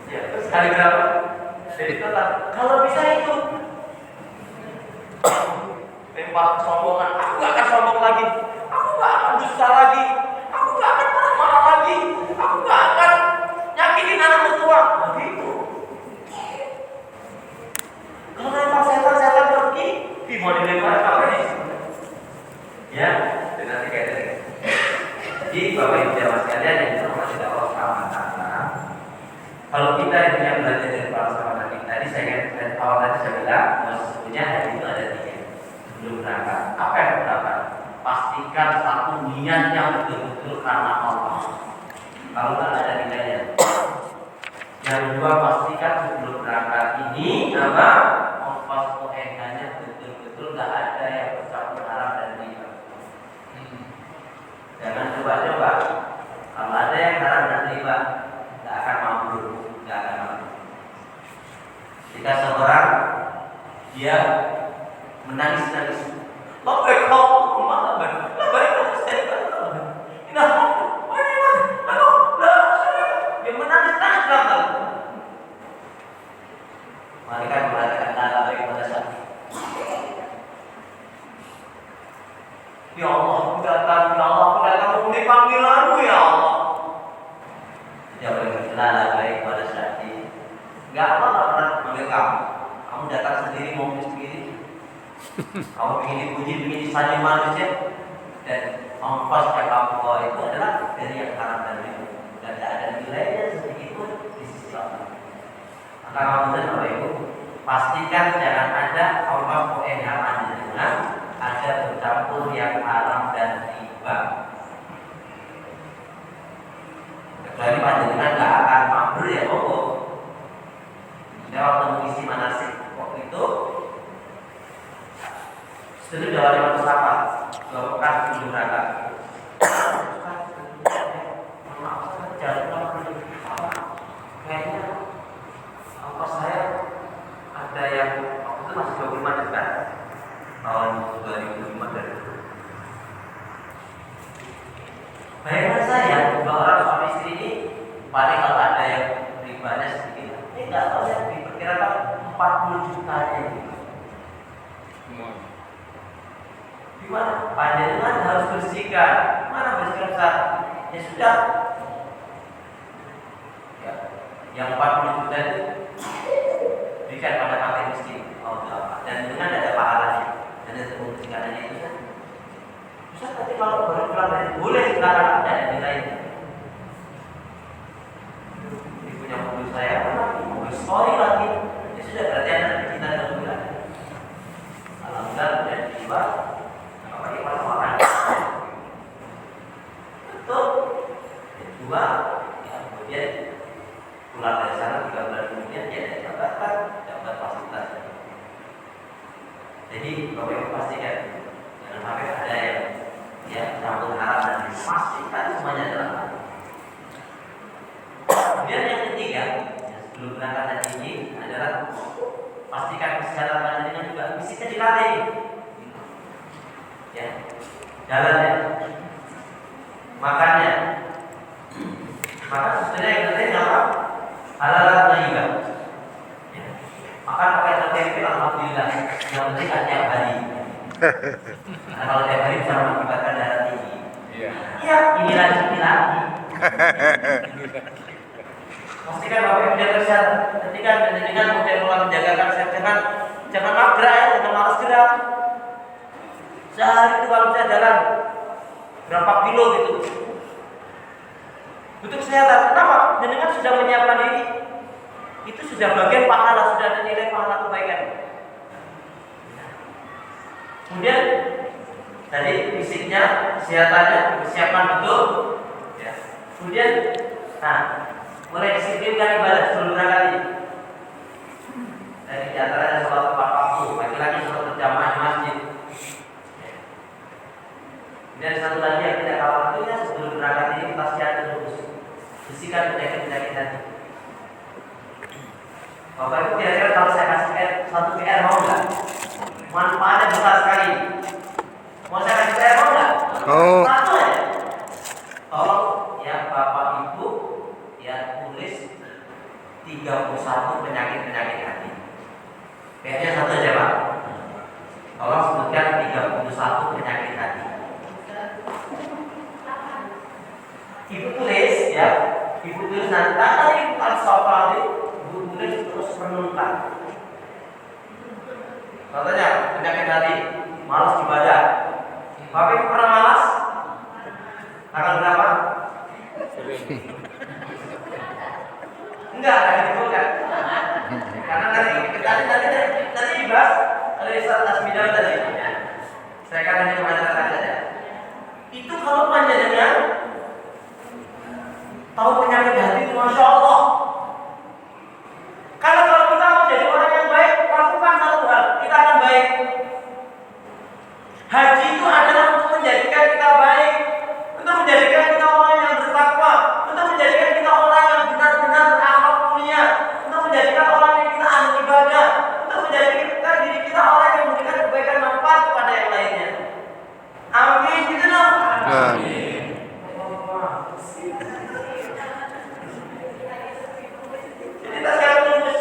Ya, terus kali berapa? Jadi total. Kalau bisa itu lempar kesombongan. Aku gak akan sombong lagi. Aku gak akan dusta lagi. Aku gak akan marah lagi. Aku gak akan nyakitin anak mertua. Begitu. Kalau lempar setan pergi, mau dilempar apa nih? Ya, dengan tiga ini. Jadi Bapak Ibu jamaah sekalian yang dirahmati Allah Subhanahu wa taala. Kalau kita yang belajar dari para sahabat Nabi tadi, saya awal tadi saya bilang bahwa sesungguhnya hari itu ada 3 sebelum berangkat. Apa yang pertama? Pastikan satu niat yang betul-betul karena Allah. Kalau tak ada nilainya. Yang kedua, pastikan sebelum berangkat ini apa? Ongkos kohengannya betul-betul tak ada yang bercampur haram dan riba. Jangan coba-coba. Kalau ada yang haram dan riba, tak akan mampu. Jika seorang dia menangis-nangis, labbaik Allahumma labbaik, dia menangis-nangis dalam malaikat mengatakan labbaik pada saat ya Allah, aku datang, memenuhi panggilanmu ya Allah. Dia boleh berkelala baik pada saat ini. Enggak apa pernah panggil kamu. Kamu datang sendiri, mau sendiri. Kamu ingin dipuji, ingin disanjung manusia. Dan ongkos yang kamu bawa itu adalah dari yang haram dan itu. Dan tidak ada nilainya sedikit pun di sisi Allah. Maka kamu dan Bapak Ibu, pastikan jangan ada ongkos kohengan dengan ada bercampur yang haram dan riba. Kecuali panjenengan nggak akan mabrur ya monggo. Saya waktu mengisi manasik waktu itu setelah jalan lewat pesawat ke Mekah sebelum berangkat. Kayaknya ongkos saya ada yang waktu itu masih 25 juta tahun 2005 dari itu. Bayangan saya dua orang suami istri ini paling kalau ada yang ribanya sedikit, ini nggak tahu yang diperkirakan 40 juta aja. Gimana? Panjenengan harus bersihkan. Mana bersihkan besar? Ya sudah. Ya, yang 40 juta itu berikan pada fakir miskin. Oh, dan dengan ada pahalanya. Dan ada membersihkannya itu kan. Bisa nanti kalau baru pulang dari boleh silakan ada nilainya. Ini punya mobil saya, mobil story lagi. Ya sudah berarti ada kita dalam bulan. Alhamdulillah sudah dijual. Apa yang paling mahal? Betul. Dijual. Ya, kemudian pulang dari sana 3 bulan kemudian dia ada jabatan, dapat fasilitas. Jadi Bapak Ibu pastikan jangan sampai ada yang ya campur haram dan pastikan semuanya adalah halal. Kemudian yang ketiga, yang sebelum berangkat haji adalah pastikan kesehatan panjenengan juga fisiknya dilatih. Ya, jalannya, makannya. Maka sebenarnya yang penting apa? Halal thayyibah. Ya. Makan pakai tempe alhamdulillah. Yang penting kan tiap hari. Nah, kalau tiap hari bisa mengakibatkan darah tinggi. Iya, ini lagi. Pastikan Bapak Ibu jaga kesehatan. Ketika dengan kemudian menjaga kesehatan, jangan magra ya, jangan malas gerak. Sehari itu kalau saya jalan berapa kilo gitu. Untuk kesehatan, kenapa? Jenengan sudah menyiapkan diri. Itu sudah bagian pahala, sudah ada nilai pahala kebaikan. Kemudian Tadi fisiknya, kesehatannya, persiapan betul. Ya. Kemudian, mulai disiplinkan ibadah sebelum berangkat ini. Di antaranya sholat tepat waktu, laki-laki sholat berjamaah di masjid. Ya. Dan satu lagi yang tidak kalah pentingnya sebelum berangkat ini kita siapkan dulu, bersihkan penyakit-penyakit hati. Bapak Ibu kira-kira kalau saya kasih satu PR mau nggak? Manfaatnya besar sekali. Mau saya kasih PR mau nggak? Oh. Satu aja. Tolong ya Bapak Ibu ya tulis 31 penyakit-penyakit hati. PR-nya satu aja Pak. Tolong sebutkan 31 penyakit hati. Ibu tulis ya. Ibu tulis nanti tadi bukan soal ibu tulis terus renungkan. Contohnya penyakit hati, malas ibadah. Bapak Ibu pernah malas? Tanggal berapa? Enggak gitu kan? Karena nanti dibahas oleh Ustaz Asmida tadi. Saya akan hanya membacakan saja. Itu kalau panjangnya tahu penyakit hati itu Masya Allah. Kalau kita mau jadi orang yang baik, lakukan satu hal, kita akan baik. Haji itu adalah untuk menjadikan kita baik, untuk menjadikan kita orang yang bertakwa, untuk menjadikan kita orang yang benar-benar berakhlak mulia, untuk menjadikan orang yang kita ahli ibadah, untuk menjadikan diri kita orang yang memberikan kebaikan manfaat kepada yang lainnya. Amin, gitu dong. Amin. Jadi kita sekarang lulus.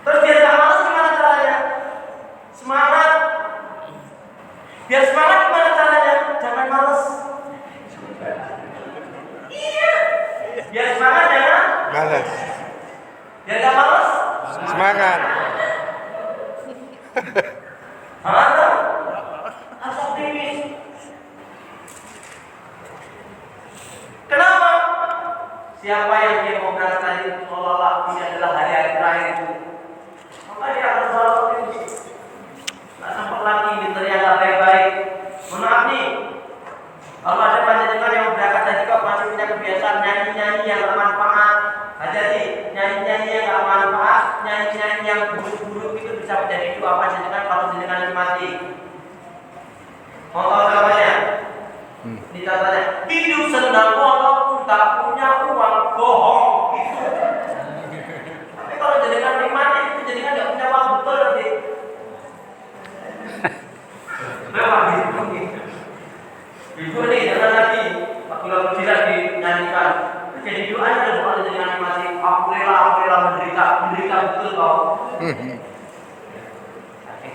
Terus biar gak malas gimana caranya? Semangat. Biar semangat gimana caranya? Jangan malas. Iya. Biar semangat jangan. Malas. Biar gak malas. Semangat. Semangat dong. Harus optimis. Kenapa? Siapa yang dia mau berangkat tadi seolah-olah ini adalah hari-hari terakhir itu, maka dia akan selalu optimis. Nggak sempat lagi minternya nggak baik-baik. Mohon maaf nih, kalau ada panjenengan yang berangkat tadi kok masih punya kebiasaan nyanyi-nyanyi yang bermanfaat, hati-hati, nyanyi-nyanyi yang nggak manfaat, nyanyi-nyanyi yang buruk-buruk itu bisa menjadi doa panjenengan kalau jenengan mati. Mau tahu jawabannya? Ini contohnya, hidup senang walaupun tak punya uang, bohong gitu. Tapi kalau jenengan nikmati itu jenengan nggak punya uang betul nanti. Memang gitu. Ibu nih jangan lagi waktu lagu jilat dinyanyikan. Jadi doanya kalau jenengan nikmati, aku rela menderita betul kau.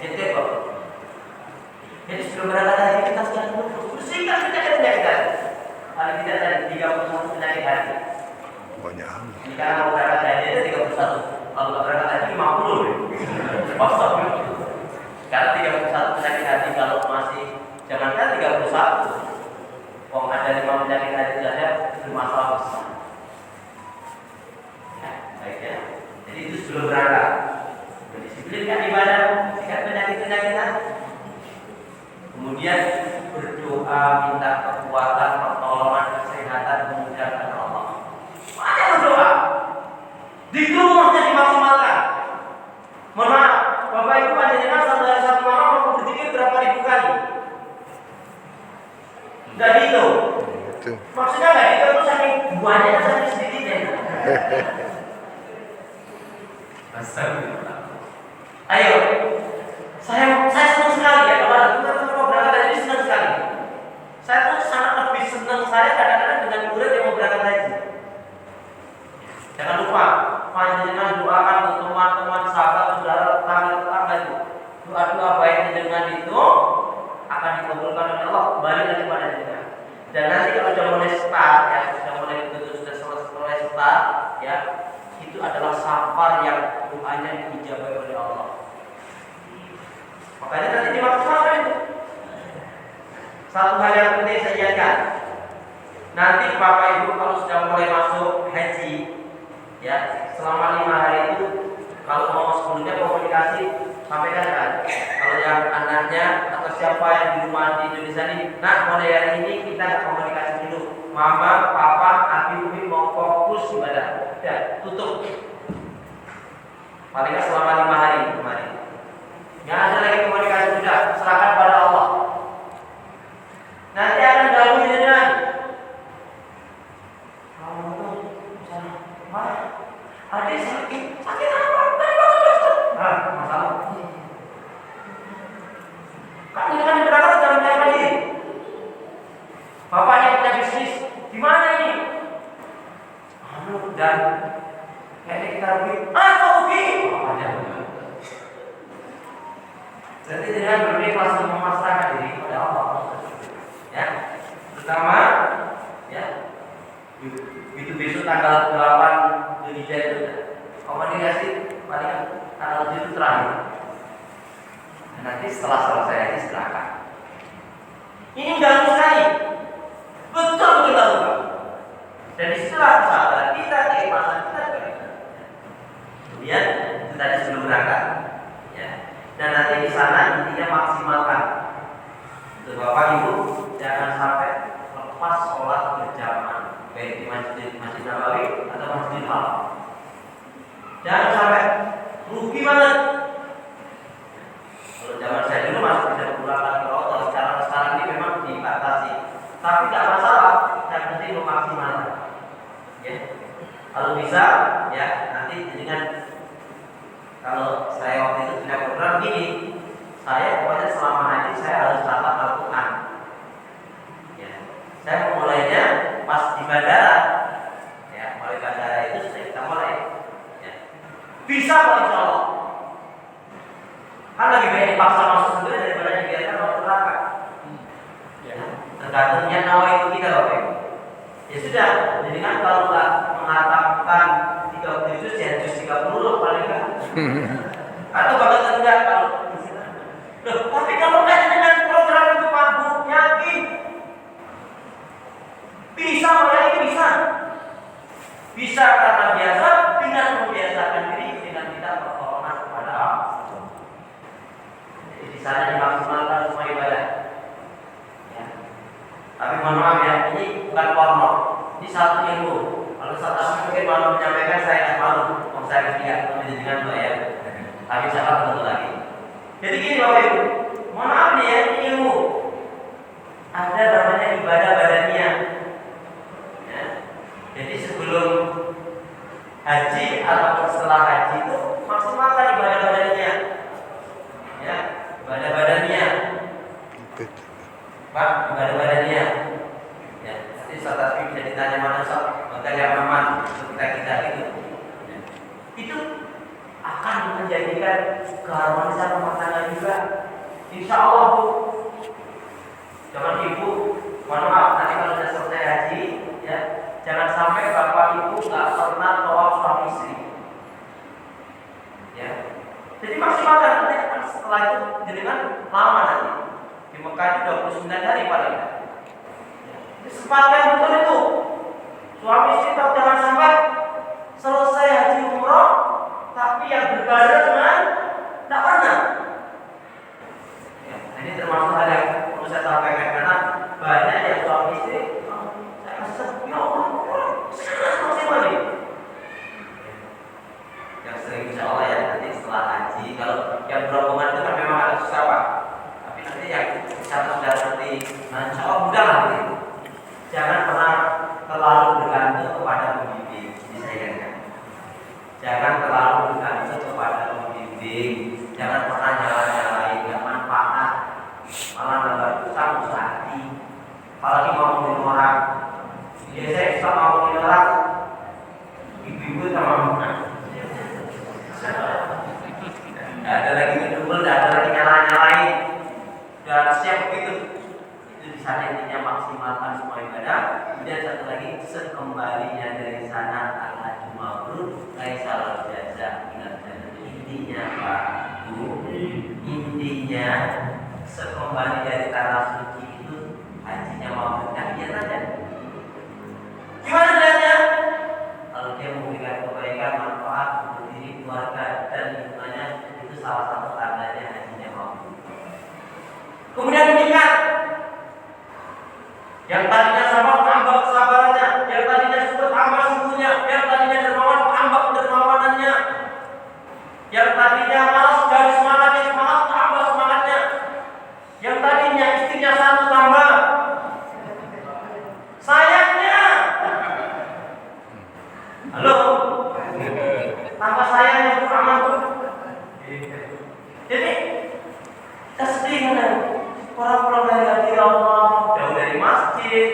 Kecil kok. Jadi sebelum berangkat haji kita sudah bersihkan penyakit kita. Paling tidak tadi 31 penyakit hati. Banyak amat. Jika mau berangkat haji ada 31. Kalau nggak berangkat haji 50. Pasal. Karena 31 penyakit hati kalau masih jangankan 31. Wong ada 5 penyakit hati saja itu masalah besar. Ya, baik ya. Jadi itu sebelum berangkat. Berdisiplinkan ibadah, bersihkan penyakit-penyakit hati. Kemudian berdoa minta kekuatan, pertolongan, kesehatan, kemudahan Allah. Banyak berdoa. Di rumahnya dimaksimalkan. Mohon maaf, Bapak Ibu panjenengan satu hari satu malam mau berzikir berapa ribu kali? Enggak dihitung. Maksudnya enggak dihitung itu saking buahnya saking sedikitnya. Ayo, saya senang sekali ya kalau teman-teman mau berangkat haji senang sekali. Saya tuh sangat lebih senang saya kadang-kadang dengan murid yang mau berangkat haji. Jangan lupa panjenengan doakan untuk teman-teman, sahabat, saudara, tetangga itu. Doa-doa baik dengan itu akan dikabulkan oleh Allah kembali lagi pada jenengan. Dan nanti kalau sudah mulai start ya, sudah mulai betul sudah mulai start ya, itu adalah safar yang doanya diijabah oleh Allah. Makanya nanti dimaksimalkan itu. Satu hal yang penting saya ingatkan, nanti Bapak Ibu kalau sudah mulai masuk haji, ya selama 5 hari itu kalau mau sebelumnya komunikasi sampaikan kan. Kalau yang anaknya atau siapa yang di rumah di Indonesia ini, nah mulai hari ini kita nggak komunikasi dulu. Mama, papa, adik, umi mau fokus ibadah. Ya, tutup. Paling nggak selama 5 hari kemarin. Nggak ada lagi komunikasi, sudah serahkan pada Allah. Nanti akan gabung dengan kamu tuh misalnya, Mas, adik sakit apa? Nah, masalah. Kan ini kan berangkat dalam menyapa diri. Bapaknya punya bisnis, di mana ini? Dan kayaknya kita rugi. Kok rugi? Jadi dengan berikhlas memasrahkan diri kepada Allah. Ya, pertama, ya, itu besok tanggal 8 Zulhijjah itu komunikasi paling tanggal 7 itu terakhir. Dan nanti setelah selesai silakan. Ini ganggu sekali, betul ganggu. Dan istilah sahabat kita keikhlasan kita kemudian itu tadi sebelum berangkat, ya. Dan nanti di sana intinya maksimalkan. Untuk Bapak Ibu jangan sampai lepas sholat berjamaah baik di Masjid Nabawi atau Masjidil Haram. Jangan sampai rugi banget. Kalau zaman saya dulu masih bisa menggunakan kalau sekarang ini memang dibatasi. Tapi tidak masalah, yang penting memaksimalkan. Ya, kalau bisa, ya nanti dengan kalau saya waktu itu tidak program gini, saya pokoknya selama haji saya harus catat Al-Quran. Ya, saya memulainya pas di bandara. Ya, mulai bandara itu sudah kita mulai. Ya. Bisa kok insya Allah. Kan lebih baik dipaksa masuk sendiri daripada dibiarkan masuk neraka. Ya, tergantungnya nawa itu kita Bapak Ibu. Ya sudah, jadi kan kalau nggak mengatakan 37 ya juz 30 paling nggak. Atau bahkan enggak kalau. Loh, tapi kalau nggak dengan program itu Pak Bu, yakin bisa mulai bisa. Bisa karena biasa dengan membiasakan diri dengan kita berkorban kepada Allah. Jadi di sana dimaksimalkan semua ibadah. Ya. Tapi mohon maaf ya, ini bukan porno. Ini satu ilmu. Kalau satu mungkin malu menyampaikan saya tidak malu. Kalau saya tidak menjadikan doa ya. Tapi saya akan betul lagi. Jadi gini Bapak Ibu, mohon maaf nih ya, ini ilmu. Ada namanya ibadah badaniah. Ya. Jadi sebelum haji atau setelah haji itu maksimalkan ibadah badaniah. Ya, ibadah badaniah. Pak, ibadah badaniah. Ya, nanti Ustaz Tasbih bisa ditanya mana Ustaz, maka yang aman untuk kita itu. Ya. Itu akan menjadikan keharmonisan rumah tangga juga. Insya Allah Bu. Jangan Ibu, mohon maaf nanti kalau sudah selesai haji, ya jangan sampai Bapak Ibu nggak pernah tawaf suami istri. Ya, jadi maksimalkan nanti setelah itu jadikan lama nanti. Di Mekah itu 29 hari paling. Ya. Sempatkan betul itu. Suami istri tahu jangan sampai selesai haji umroh tapi yang berbarengan tidak pernah. Ya, ini termasuk hal yang perlu saya sampaikan karena banyak yang suami istri saya rasa ya Allah masih balik. Yang sering insya Allah ya nanti setelah haji kalau yang berhubungan itu kan memang agak susah Pak. Tapi nanti yang sudah nanti insya Allah mudah lah gitu. Jangan pernah terlalu bergantung kepada pembimbing. Disayangkan. Jangan terlalu bergantung kepada pembimbing. Jangan pernah nyala-nyalain yang manfaat. Malah nambah susah hati. Apalagi mau ngomongin orang. Biasanya kita mau ngomongin orang. Ibu-ibu sama mama. Tidak ada lagi ngedumel, tidak ada lagi nyala-nyalain. Dan siap begitu. Itu di sana intinya maksimalkan semua ibadah. Kemudian satu lagi sekembalinya dari sana al-hajju mabrur laisa jaza minal jannah. Intinya Pak Bu, intinya sekembali dari tanah suci itu hajinya mabrur. Nah, lihat aja. Gimana lihatnya? Kalau dia memberikan kebaikan manfaat untuk diri keluarga dan lingkungannya itu salah satu tanda Yang tadinya sabar tambah kesabarannya, yang tadinya subur tambah subuhnya, yang tadinya dermawan tambah dermawanannya, yang tadinya malas jadi semangatnya, semangat tambah semangatnya, yang tadinya istrinya satu tambah sayangnya. Halo, tambah sayangnya tuh aman tuh. Jadi kita sedih kan, orang-orang dari hati Allah jauh dari masjid,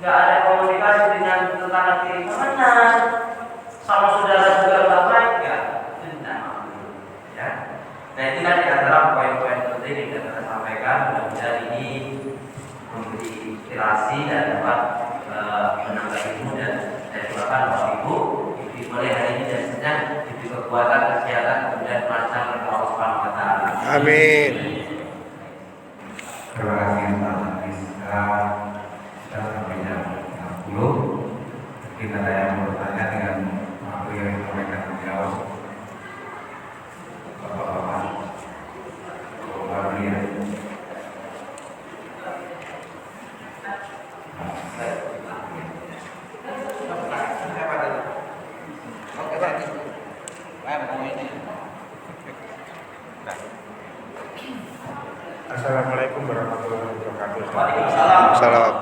nggak ada komunikasi dengan tetangga kiri kanan, sama saudara juga nggak baik ya, itu tidak mampu ya. Nah itu kan di antara poin-poin penting yang kita sampaikan. Mudah-mudahan ini memberi inspirasi dan dapat menambah ilmu dan saya doakan Bapak Ibu mulai hari ini dan seterusnya diberi kekuatan, kesehatan, kemudian lancar oleh Allah Subhanahu Wa Taala. Amin. Terima kasih Pak Hafiz. Kita sampai jam 60. Mungkin ada yang bertanya dengan waktu yang disampaikan beliau. Bapak-bapak, Bapak ya. Assalamualaikum warahmatullahi wabarakatuh. Waalaikumsalam. Salam.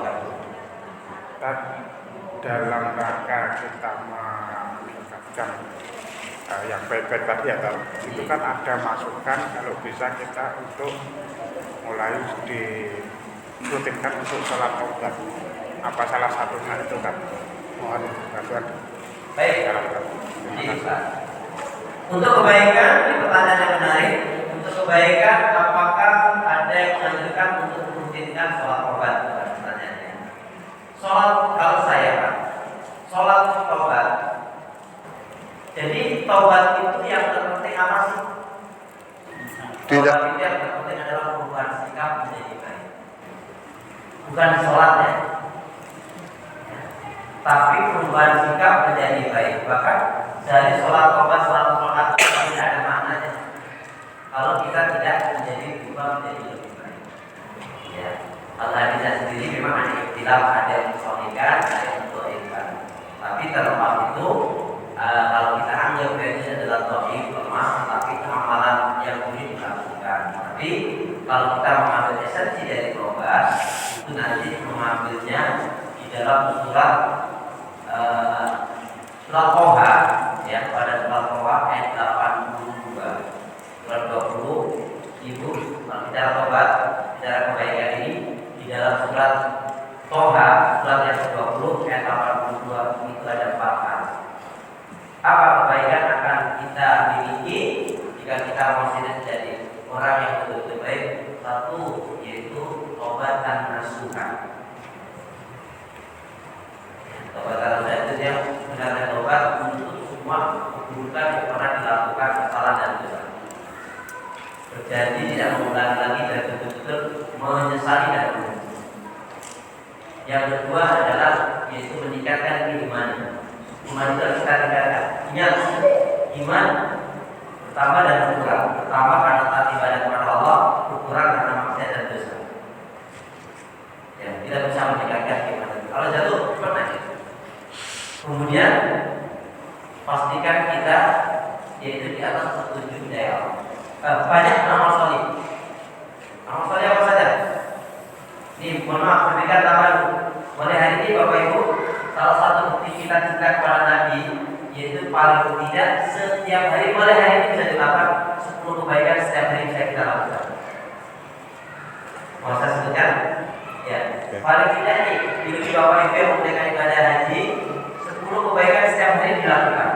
Dan dalam rangka kita meningkatkan yang baik-baik tadi ya, itu kan ada masukan kalau bisa kita untuk mulai dirutinkan untuk sholat taubat. Apa salah satunya itu kan? Mohon bantuan. Baik. Terima kasih. Untuk kebaikan, ini pertanyaan yang menarik. Untuk kebaikan, apakah ada yang menganjurkan untuk merutinkan sholat taubat? Pertanyaannya. Sholat, kalau saya Pak, sholat taubat. Jadi taubat itu yang terpenting apa sih? Tidak. Taubat itu yang terpenting adalah perubahan sikap menjadi baik. Bukan sholatnya, tapi perubahan sikap menjadi baik. Bahkan dari sholat taubat 100 rakaat tidak ada maknanya kalau kita tidak menjadi berubah menjadi lebih baik. Ya, kalau hadisnya sendiri memang ada ikhtilaf, ada yang mensolihkan, ada yang mendoakan. Tapi terlepas itu, kalau kita anggap ini adalah dhaif, lemah, tapi amalan yang boleh dilakukan. Tapi kalau kita mengambil esensi dari taubat, itu nanti mengambilnya di dalam surat Toha, ya, pada surat Toha ayat 82. Surat 20, Ibu, kalau bicara taubat, bicara kebaikan ini di dalam surat Toha, surat yang ke-20 ayat 82 itu ada 4 hal. Apa kebaikan akan kita miliki jika kita mau menjadi orang yang betul-betul baik? Satu, yaitu taubat dan nasuha. Taubat dan nasuha itu yang benar-benar taubat untuk semua keburukan yang pernah dilakukan, kesalahan dan dosa. Berjanji tidak mengulangi lagi dan betul-betul menyesali dan menyesali. Yang kedua adalah yaitu meningkatkan keimanan. Iman itu harus kita tingkatkan. Ingat, iman bertambah dan berkurang. Bertambah karena taat ibadah kepada Allah, berkurang karena maksiat dan dosa. Ya, kita bisa meningkatkan iman. Kalau jatuh, cepat aja. Kemudian pastikan kita yaitu di atas petunjuk hidayah Allah. Banyak amal soleh. Amal soleh apa saja? Ini mohon maaf, berikan tambahan. Mulai hari ini Bapak Ibu, salah satu bukti kita cinta kepada Nabi yaitu paling tidak setiap hari, mulai hari ini bisa dilakukan 10 kebaikan setiap hari bisa kita lakukan. Mau saya sebutkan? Ya, paling tidak ini di Bapak Ibu yang menunaikan ibadah haji, 10 kebaikan setiap hari dilakukan.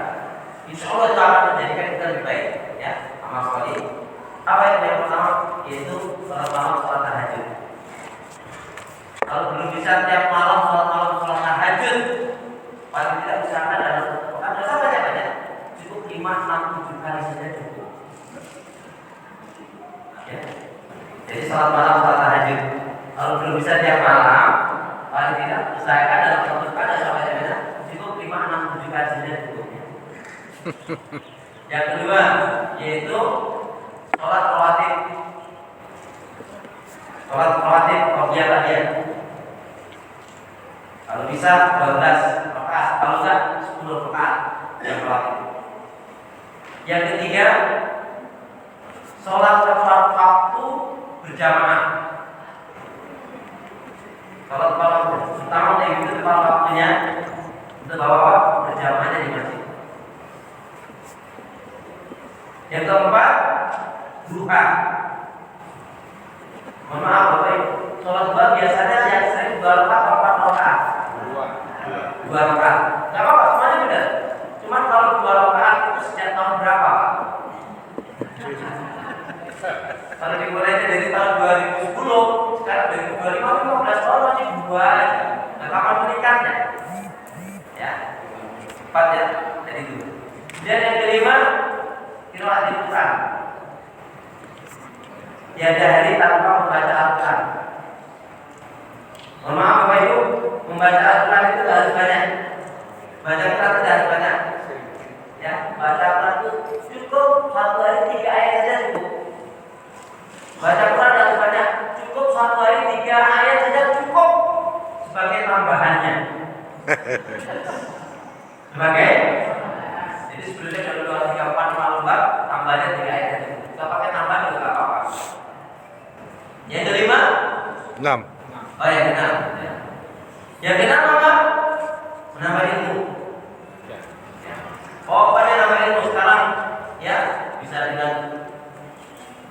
Insya Allah itu akan menjadikan kita lebih baik. Ya, amal soleh. Apa yang pertama? Yaitu salat malam, salat tahajud. Kalau belum bisa tiap malam salat tahajud, paling tidak usahakan dalam satu pekan. Tidak usah banyak-banyak, cukup 5, 6, 7 kali saja cukup. Ya. Jadi salat malam, salat tahajud. Kalau belum bisa tiap malam, paling tidak usahakan dalam satu pekan. Tidak usah banyak-banyak, cukup 5, 6, 7 kali saja cukup. Yang kedua yaitu sholat rawatib. Sholat rawatib, qadiyah. bisa 12 rakaat, kalau enggak 10 rakaat yang sholat itu. Yang ketiga, sholat tepat waktu berjamaah. Sholat tepat waktu, utama itu tepat waktunya untuk bapak berjamaahnya di masjid. Yang keempat, duha. Mohon maaf Bapak Ibu, sholat duha biasanya yang sering 2 rakaat atau 4 rakaat? 2 rakaat. Gak apa-apa, semuanya benar. Cuman kalau 2 rakaat itu sejak tahun berapa Pak? Kalau dimulainya dari tahun 2010, sekarang 2025, 15 tahun masih 2 aja. Nah, kapan menikahnya? Ya, 4 ya, jadi itu. Dan yang kelima, qiraat Al-Quran. Tiada hari tanpa membaca Al-Quran. Mohon maaf Bapak Ibu, membaca Al-Quran itu harus banyak. Baca Al-Quran tidak harus banyak. Ya, baca Al-Quran itu cukup 1 hari 3 ayat saja cukup. Baca Al-Quran harus banyak, cukup 1 hari 3 ayat saja cukup sebagai tambahannya. Sebagai, jadi sebelumnya kalau 2, 3, 4, 5 lembar, tambahnya 3 ayat saja. Kita pakai tambahan juga nggak apa-apa. Yang kelima, 6. oh ya benar. Yang keenam apa? Menambah ilmu. Oh, pada nambah ilmu sekarang, ya bisa dengan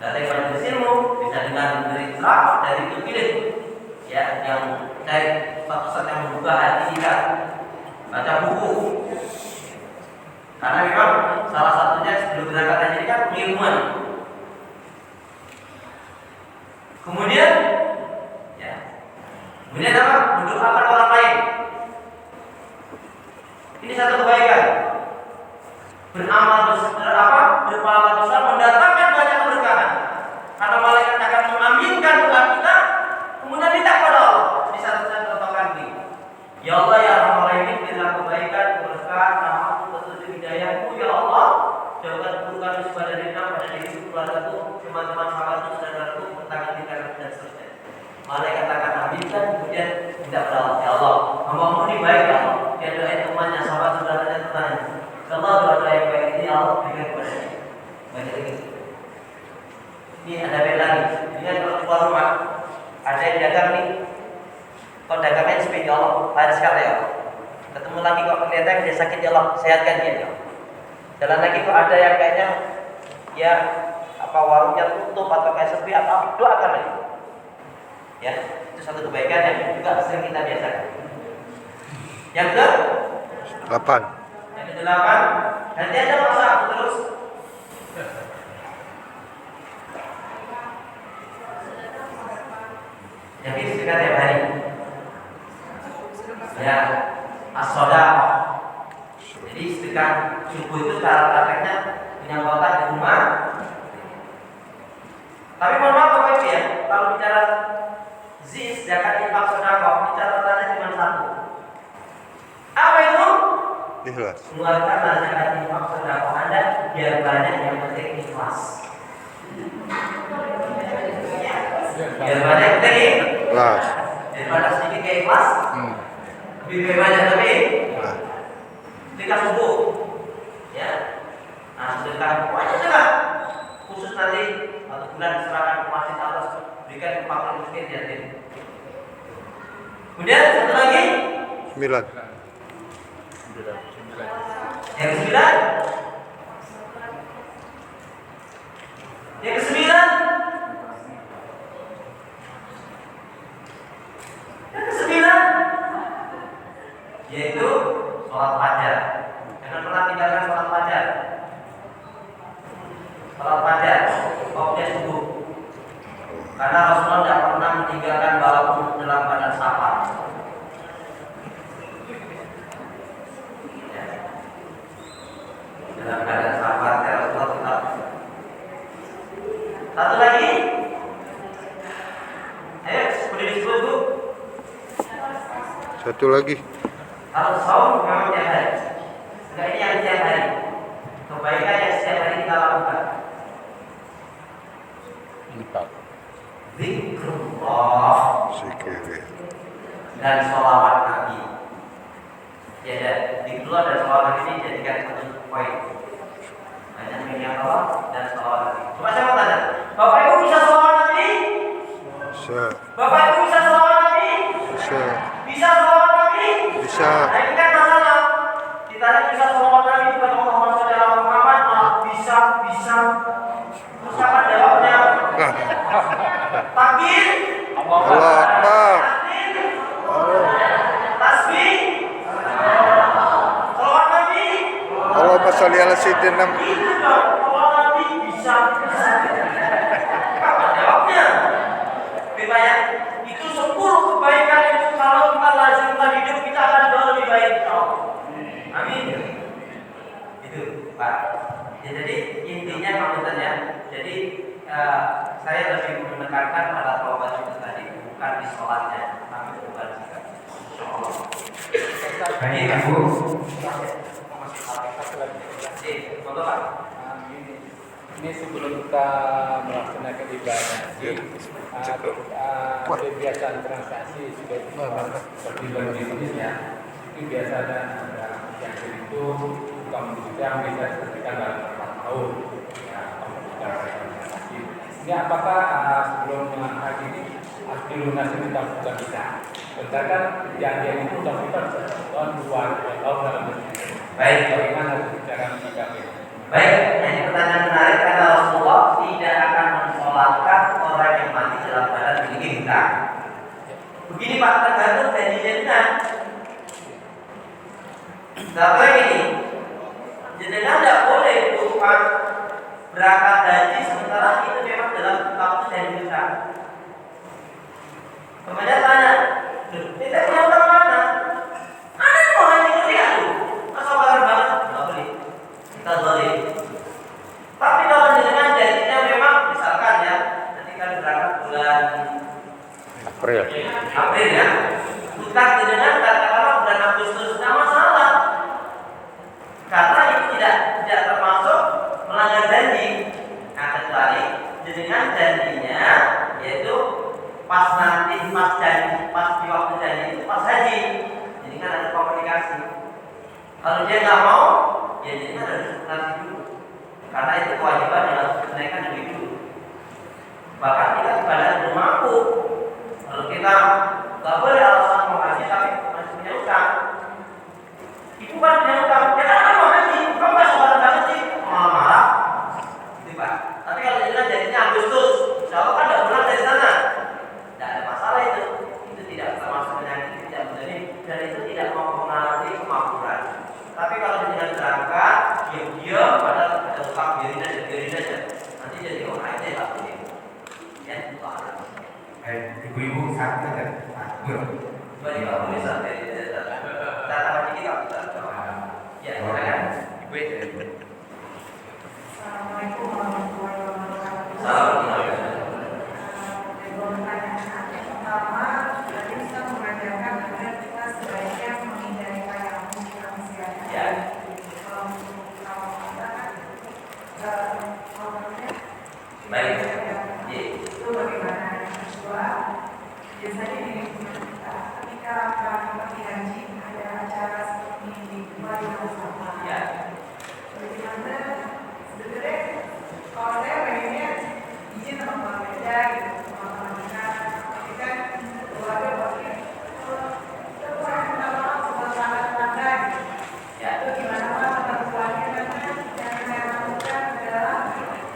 dari majelis ilmu, bisa dengan dari ceramah, dari itu pilih, ya yang dari satu-satu yang membuka hati kita, baca buku. Karena memang salah satunya sebelum berangkat ini kan pengilmuan. Kemudian apa? Mendoakan orang lain. Ini satu kebaikan. Beramal besar, berpahala besar, mendatangkan banyak keberkahan. Karena malaikat akan mengaminkan doa kita, kemudian minta kepada Allah. Di satu-satu contohkan ini. Ya Allah ya Rahman Rahim, berilah kebaikan, keberkahan, rahmatmu, petunjuk hidayahmu, ya Allah. Jauhkan keburukan musibah dan dendam pada diriku, keluargaku, teman-teman sahabatku, saudaraku, tetangga kita dan seterusnya. Malaikat akan ambilkan, kemudian minta kepada Allah. Ya Allah, hamba-Mu ini baik ya Allah. Dia doain temannya, sahabat saudaranya, tetangganya. Allah doa yang baik ini Allah berikan kepadanya. Banyak ini. Ini ada beda lagi. Ini kalau keluar rumah, ada yang dagang nih. Kalau dagangnya seperti Allah, harus sekali ya Allah. Ketemu lagi kok kelihatan dia sakit ya Allah, sehatkan dia ya Allah. Jalan lagi kok ada yang kayaknya ya apa warungnya tutup atau kayak sepi atau doakan lagi. Ya, itu satu kebaikan yang juga sering kita biasakan. Yang ke 8. Yang ke-8, nanti ada masa aku terus. Yang ini sedekah tiap hari. Ya, as-shadaqah. Jadi sedekah subuh itu cara prakteknya punya kota di rumah. Tapi mohon maaf Bapak Ibu ya, kalau bicara zis, zakat, infak, sedekah, catatannya cuma 1. Apa itu? Ikhlas. Keluarkanlah zakat, infak, sedekah Anda biar banyak, yang penting ikhlas. Biar banyak penting Ikhlas. daripada sedikit kayak ikhlas. Lebih banyak tapi sedekah subuh. Ya. Nah, sedekah wajib sedekah. Khusus nanti atau bulan diserahkan ke masjid atas berikan ke fakir miskin yatim. Kemudian satu lagi 9. yang ke-9. Yang ke-9. Yang ke-9 yaitu sholat fajar. Jangan pernah tinggalkan sholat fajar. Sholat fajar waktunya subuh. Karena Rasulullah tidak pernah meninggalkan walaupun dalam keadaan safar. Dalam keadaan safar, Rasulullah tetap. Satu lagi, ayo boleh disebut Bu. Satu lagi. Kalau saum memang tiap hari. Enggak, ini yang tiap hari. Kebaikan yang setiap hari kita lakukan. Zikrullah Zikir. dan sholawat Nabi. Ya, di kedua dan soal ini jadikan satu poin. Banyak minyak Allah dan soal Nabi. Coba saya mau tanya, Bapak Ibu bisa soal Nabi? Bisa. Bapak Ibu bisa soal Nabi? Bisa. Bisa soal Nabi? Bisa. Nah ini kan masalah. Kita bisa soal Nabi bukan Muhammad SAW Muhammad malah bisa. Terus apa jawabnya? Takbir? Allah Akbar. Tasbih? Salawat Nabi? Allahumma sholli ala sayyidina Itu dong, kalau Nabi bisa. Apa jawabnya? Riwayat itu 10 kebaikan itu kalau kita lazimkan hidup kita akan jauh lebih baik. Amin. Itu Pak. Ya, jadi intinya maksudnya, jadi saya lebih menekankan pada taubat itu tadi, bukan di sholatnya, tapi bukan sikap. Baik Ibu. Ini sebelum kita melaksanakan ibadah haji, kebiasaan transaksi sudah seperti bisnisnya itu biasa ada yang itu kamu bisa selesaikan dalam 4 tahun. Ini apakah sebelum haji ini harus dilunasi utang bukan kita? Sedangkan janjian itu utang kita bisa tahun 2 tahun dalam bisnis. Baik. Bagaimana harus bicara sikapnya? Baik, ini pertanyaan menarik karena Rasulullah tidak akan mensolatkan orang yang mati dalam keadaan memiliki hutang. Begini Pak, tergantung dari jenengan. Contoh ini, jenengan tidak boleh lupa berangkat haji sementara itu memang dalam waktu dari hutang. Kemudian tanya, kita punya hutang mana? Anda mau haji kuliah tuh? Masa barang banget? Tidak boleh. Kita boleh. Tapi kalau jenengan janjinya memang misalkan ya, nanti kan berangkat bulan April. April ya, hutang jenengan katakanlah bulan Agustus, tidak masalah, karena itu tidak termasuk melanggar janji. Nah kecuali jenengan janjinya yaitu pas di waktu janji itu pas haji, jadi kan ada komunikasi. Kalau dia nggak mau, ya jadi kan harus lunasi dulu, karena itu kewajiban yang harus ditunaikan lebih dulu. Bahkan kita sebenarnya belum mampu. Kalau kita nggak boleh alasan mau haji tapi masih punya utang, itu kan punya utang. Ya kan mau haji, kamu nggak sabar banget sih, marah, gitu Pak. Tapi kalau jadinya Agustus, insya Allah kan nggak pulang dari sana, tidak ada masalah itu tidak termasuk penyakit tidak menjadi dan itu tidak mempengaruhi kemakmuran. Tapi kalau tidak berangkat, diam-diam pada utang diri saja, nanti jadi orang aja tak boleh. Ya, Pak. Ibu-ibu satu dan Pak. Boleh Pak, boleh sampai data kita. Ya, silakan. Ibu. Assalamualaikum warahmatullahi wabarakatuh. Assalamualaikum. Pertama, tadi kita mengajarkan agar kita sebaiknya menghindari tayammum yang sia-sia. Ya. Kalau kita Baik. itu bagaimana? Yang kedua, biasanya di lingkungan kita ketika pergi haji ada acara seperti di Bali bersama. Ya. Bagaimana sebenarnya kalau saya pengennya izin sama keluarga gitu, sama teman-teman, tapi kan keluarga pasti kita kurang minta maaf sama tetangga gitu. Ya. Itu gimana Pak tentang keluarga karena yang saya lakukan adalah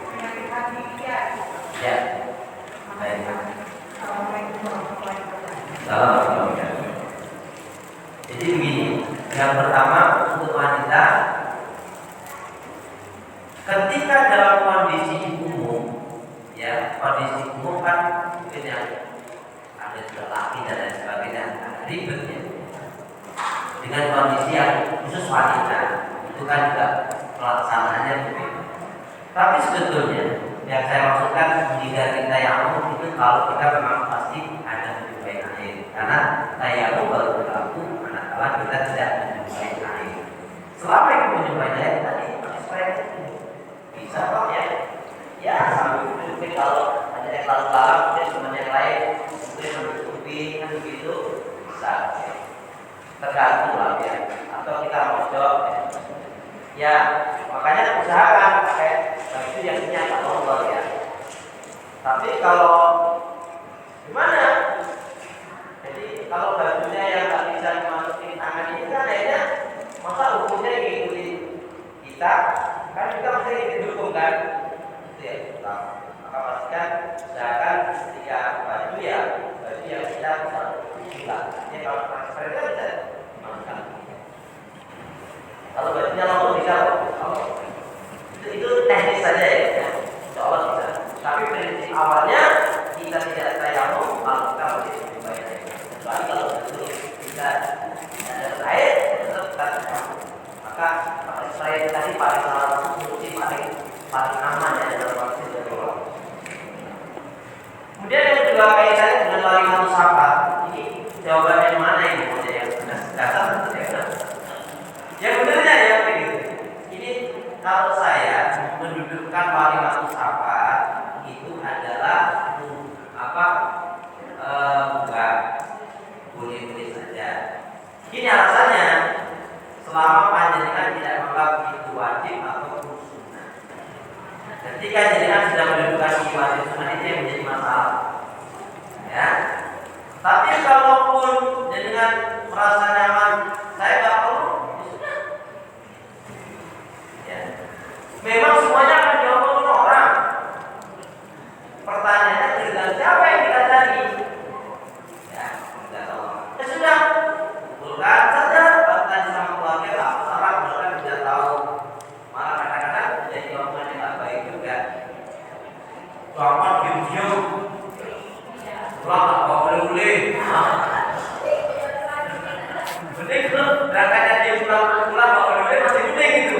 penyakit hati dia. Ya. Baik. Assalamualaikum warahmatullahi wabarakatuh. Salam. Jadi begini, yang pertama untuk wanita, ketika dalam kondisi umum, ya kondisi umum kan mungkin yang ada juga laki dan lain sebagainya ribetnya. Dengan kondisi yang khusus wanita, itu kan juga pelaksanaannya berbeda. Tapi sebetulnya yang saya maksudkan menghindari tayamum itu kalau kita memang pasti ada menjumpai air, karena tayamum baru berlaku manakala kita tidak menjumpai air. Selama itu menjumpai air tadi supaya bisa kok ya. Ya sambil mungkin kalau ada yang lalu-lalang mungkin teman yang lain mungkin menutupi kan begitu bisa. Tergantung lah ya apa Ya, makanya usahakan pakai baju yang punya Allah ya. Tapi kalau gimana? Jadi kalau bajunya yang nggak bisa dimasukin tangan ini kan akhirnya masa hukumnya ngikuti kita? Kan kita mesti didukung kan? Itu ya, maka pastikan usahakan ketika baju yang kita bisa buka. Ini kalau transfer itu bisa dimasukkan. Kalau bajunya lama bisa, itu teknis saja ya, insya Allah bisa. Tapi prinsip awalnya kita tidak tayamum kalau kita masih lebih baik. Kecuali kalau betul bisa ada air, tetap kita tayamum. Maka spray tadi paling salah satu solusi paling aman ya dalam waktu dari orang. Kemudian yang kedua kaitannya dengan walimatul safar. Ini jawabannya mana ini? Yang dasar ya. Yang benarnya ya begitu. Ini kalau saya mendudukkan walimatul safar itu adalah bukan boleh-boleh saja. Ini alasannya selama panjenengan tidak menganggap itu wajib atau sunnah. Ketika jenengan sudah mendudukkan ini wajib sunnah itu yang menjadi masalah. Ya. Tapi kalaupun jenengan merasa nyaman, saya nggak perlu. Memang semuanya akan diomongin orang. Pertanyaannya tergantung siapa yang kita cari. Ya, tidak tahu. Ya sudah, kumpulkan saja bahkan sama keluarga lah. Salah mereka tidak tahu. Malah kadang-kadang jadi omongan yang tak baik juga. Selamat diam-diam. Pulang tak boleh-boleh. Penting itu berangkatnya dia pulang tak boleh-boleh masih penting itu.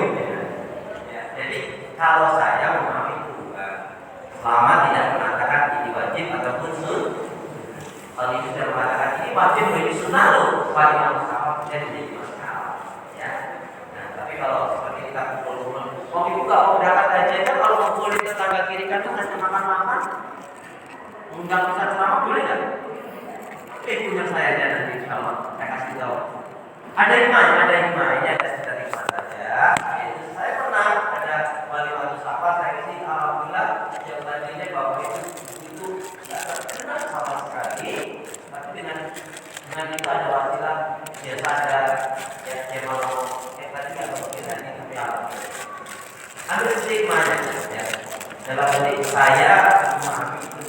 Kalau saya memahami selama tidak mengatakan ini wajib ataupun sunnah. Kalau ini sudah mengatakan ini wajib menjadi sunnah loh, walimatul safar menjadi masalah. Ya. Nah, tapi kalau seperti kita kumpul-kumpul, mau dibuka mau berangkat aja kan kalau kumpulin tetangga kiri kanan ngasih makan-makan, undang bisa ceramah boleh nggak? Punya saya aja nanti insyaallah saya kasih tahu. Ada hikmahnya dari saja. Itu saya pernah ada walimatul safar saya kasih alhamdulillah yang tadinya bahwa itu tidak terkenal sama sekali, tapi dengan itu ada wasilah biasa ada yang mau yang tadi nggak mungkin tadi tapi alhamdulillah. Ambil hikmahnya ya. Dalam hati saya memahami itu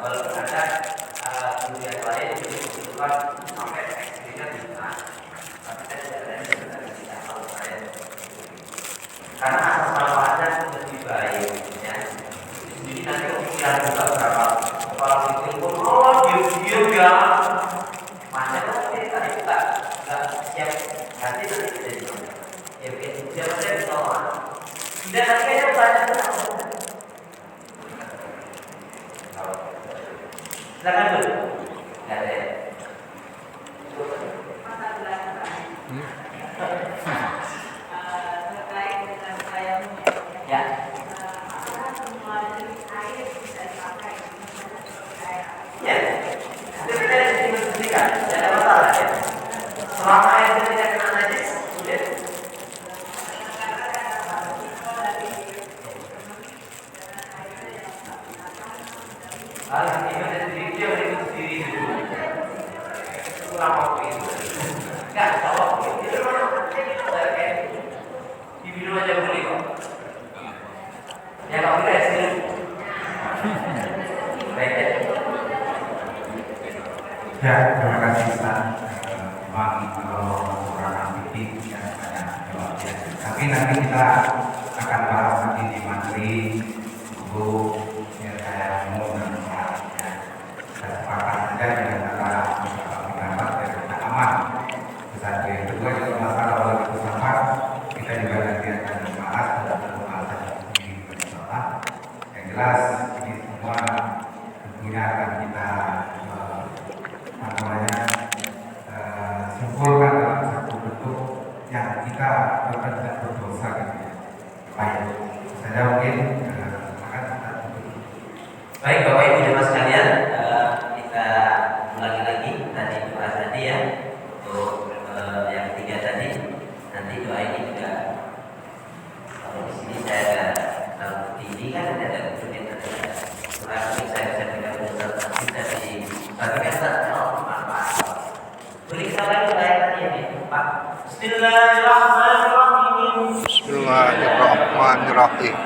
walaupun ada dunia lain yang dibutuhkan sampai ekstrimnya bisa. Karena asas manfaatnya lebih baik ya. Jadi nanti kepikiran juga berapa kepala pikir pun diam ya mana kan kita nggak siap nanti jadi ya siapa saya bisa orang tidak nanti kayaknya bertanya silakan dulu nggak ada ya. Selama air tidak kena najis, sudah. Ini ada video itu sendiri dulu. Kurang waktu itu. Enggak, tahu itu mana kayak di video aja boleh kok. Ya kalau kita sih. Ya, terima kasih Ustaz. Memang kalau orang aktif ya banyak jawabnya. Tapi nanti kita akan bahas nanti di materi buku yang saya mau dan ya. Saya sepakat saja dengan kata pendapat dan kata aman. Ustaz yang kedua juga masalah walimatul safar kita juga nanti akan membahas dalam pembahasan ini insyaallah. Yang jelas ini semua tentunya akan kita simpulkan dalam satu bentuk yang kita tidak berdosa gitu ya. Baik, saya mungkin baik Bapak Ibu jemaah sekalian, kita ulangi lagi tadi doa tadi ya untuk yang ketiga tadi. Nanti doa ini juga Lagi saya tidak bisa di bagian saya beri kita lagi ayatnya ini Pak. Bismillahirrahmanirrahim. Bismillahirrahmanirrahim.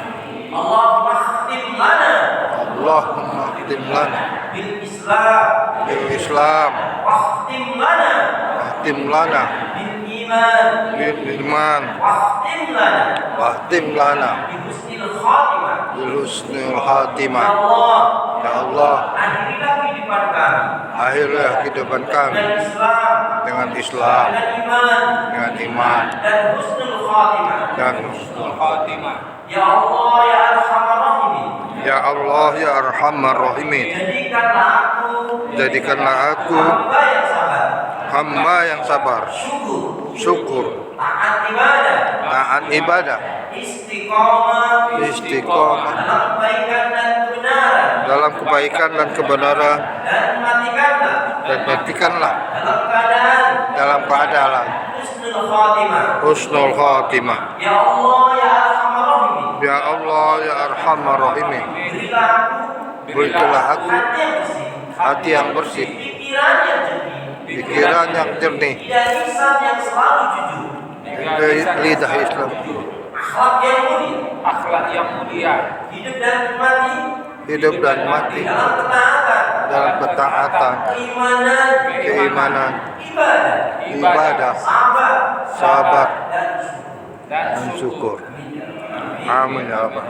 Allahumma khtim lana Allahumma khtim lana bil Islam bil Islam wakhtim lana khtim lana bil iman bil iman wakhtim lana khtim lana bi husnil khatimah. bil husnil Ya khatimah. Allah, Ya Allah, akhirilah kehidupan kami akhirnya kehidupan kami dengan Islam, dengan Islam, dengan iman, dan husnul khatimah. dan husnul khatimah. Ya Allah, ya Arhamar Rahimin, Ya Allah, ya Arhamar Rahimin, jadikanlah aku jadikanlah aku hamba yang sabar, hamba yang sabar, syukur, syukur, taat ibadah, istiqomah, istiqomah dalam kebaikan dan kebenaran, dalam kebaikan dan kebenaran, dan matikanlah dalam keadaan husnul khatimah. husnul khatimah. Ya Allah, ya Arhamar Rahimin, Ya Allah, ya Arhamar Rahimin, berilah aku hati yang bersih, pikiran yang jernih, pikiran yang jernih, dan lisan yang selalu jujur, lidah Islam, akhlak yang mulia, hidup dan mati dalam ketaatan, keimanan, ibadah, sabar, dan syukur. Amin ya Rabbal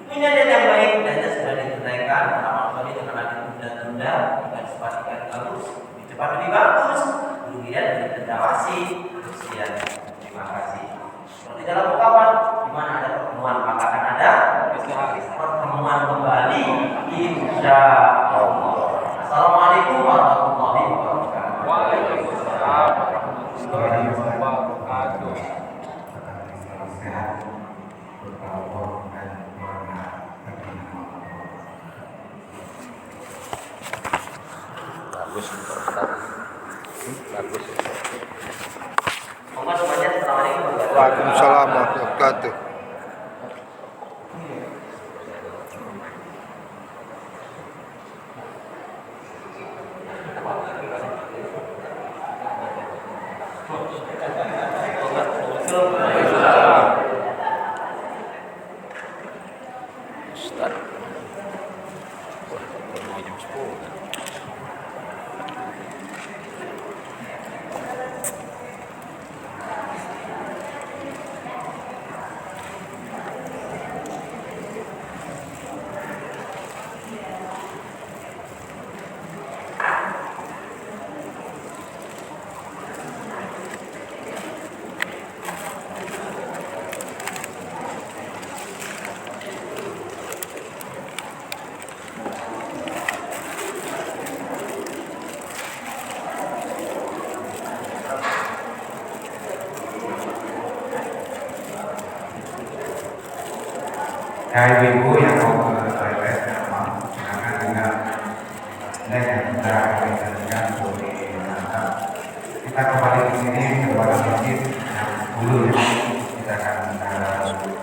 Ini ada yang baik dan sudah ditunaikan, amal soleh jangan ditunda-tunda, bukan sepatikan bagus, cepat lebih bagus. Kemudian terima sekian, terima kasih. Seperti dalam ungkapan, di mana ada pertemuan maka akan ada pertemuan kembali, insya Allah. Assalamualaikum warahmatullahi wabarakatuh. Waalaikumsalam warahmatullahi wabarakatuh. Bagus, bagus. Semuanya assalamualaikum warahmatullahi wabarakatuh. Waalaikumsalam warahmatullahi wabarakatuh. Ibu yang mau ke toilet, silakan tinggal yang kita realisasikan boleh menatap. Kita kembali ke sini ke warna masjid yang dulu ya. Kita akan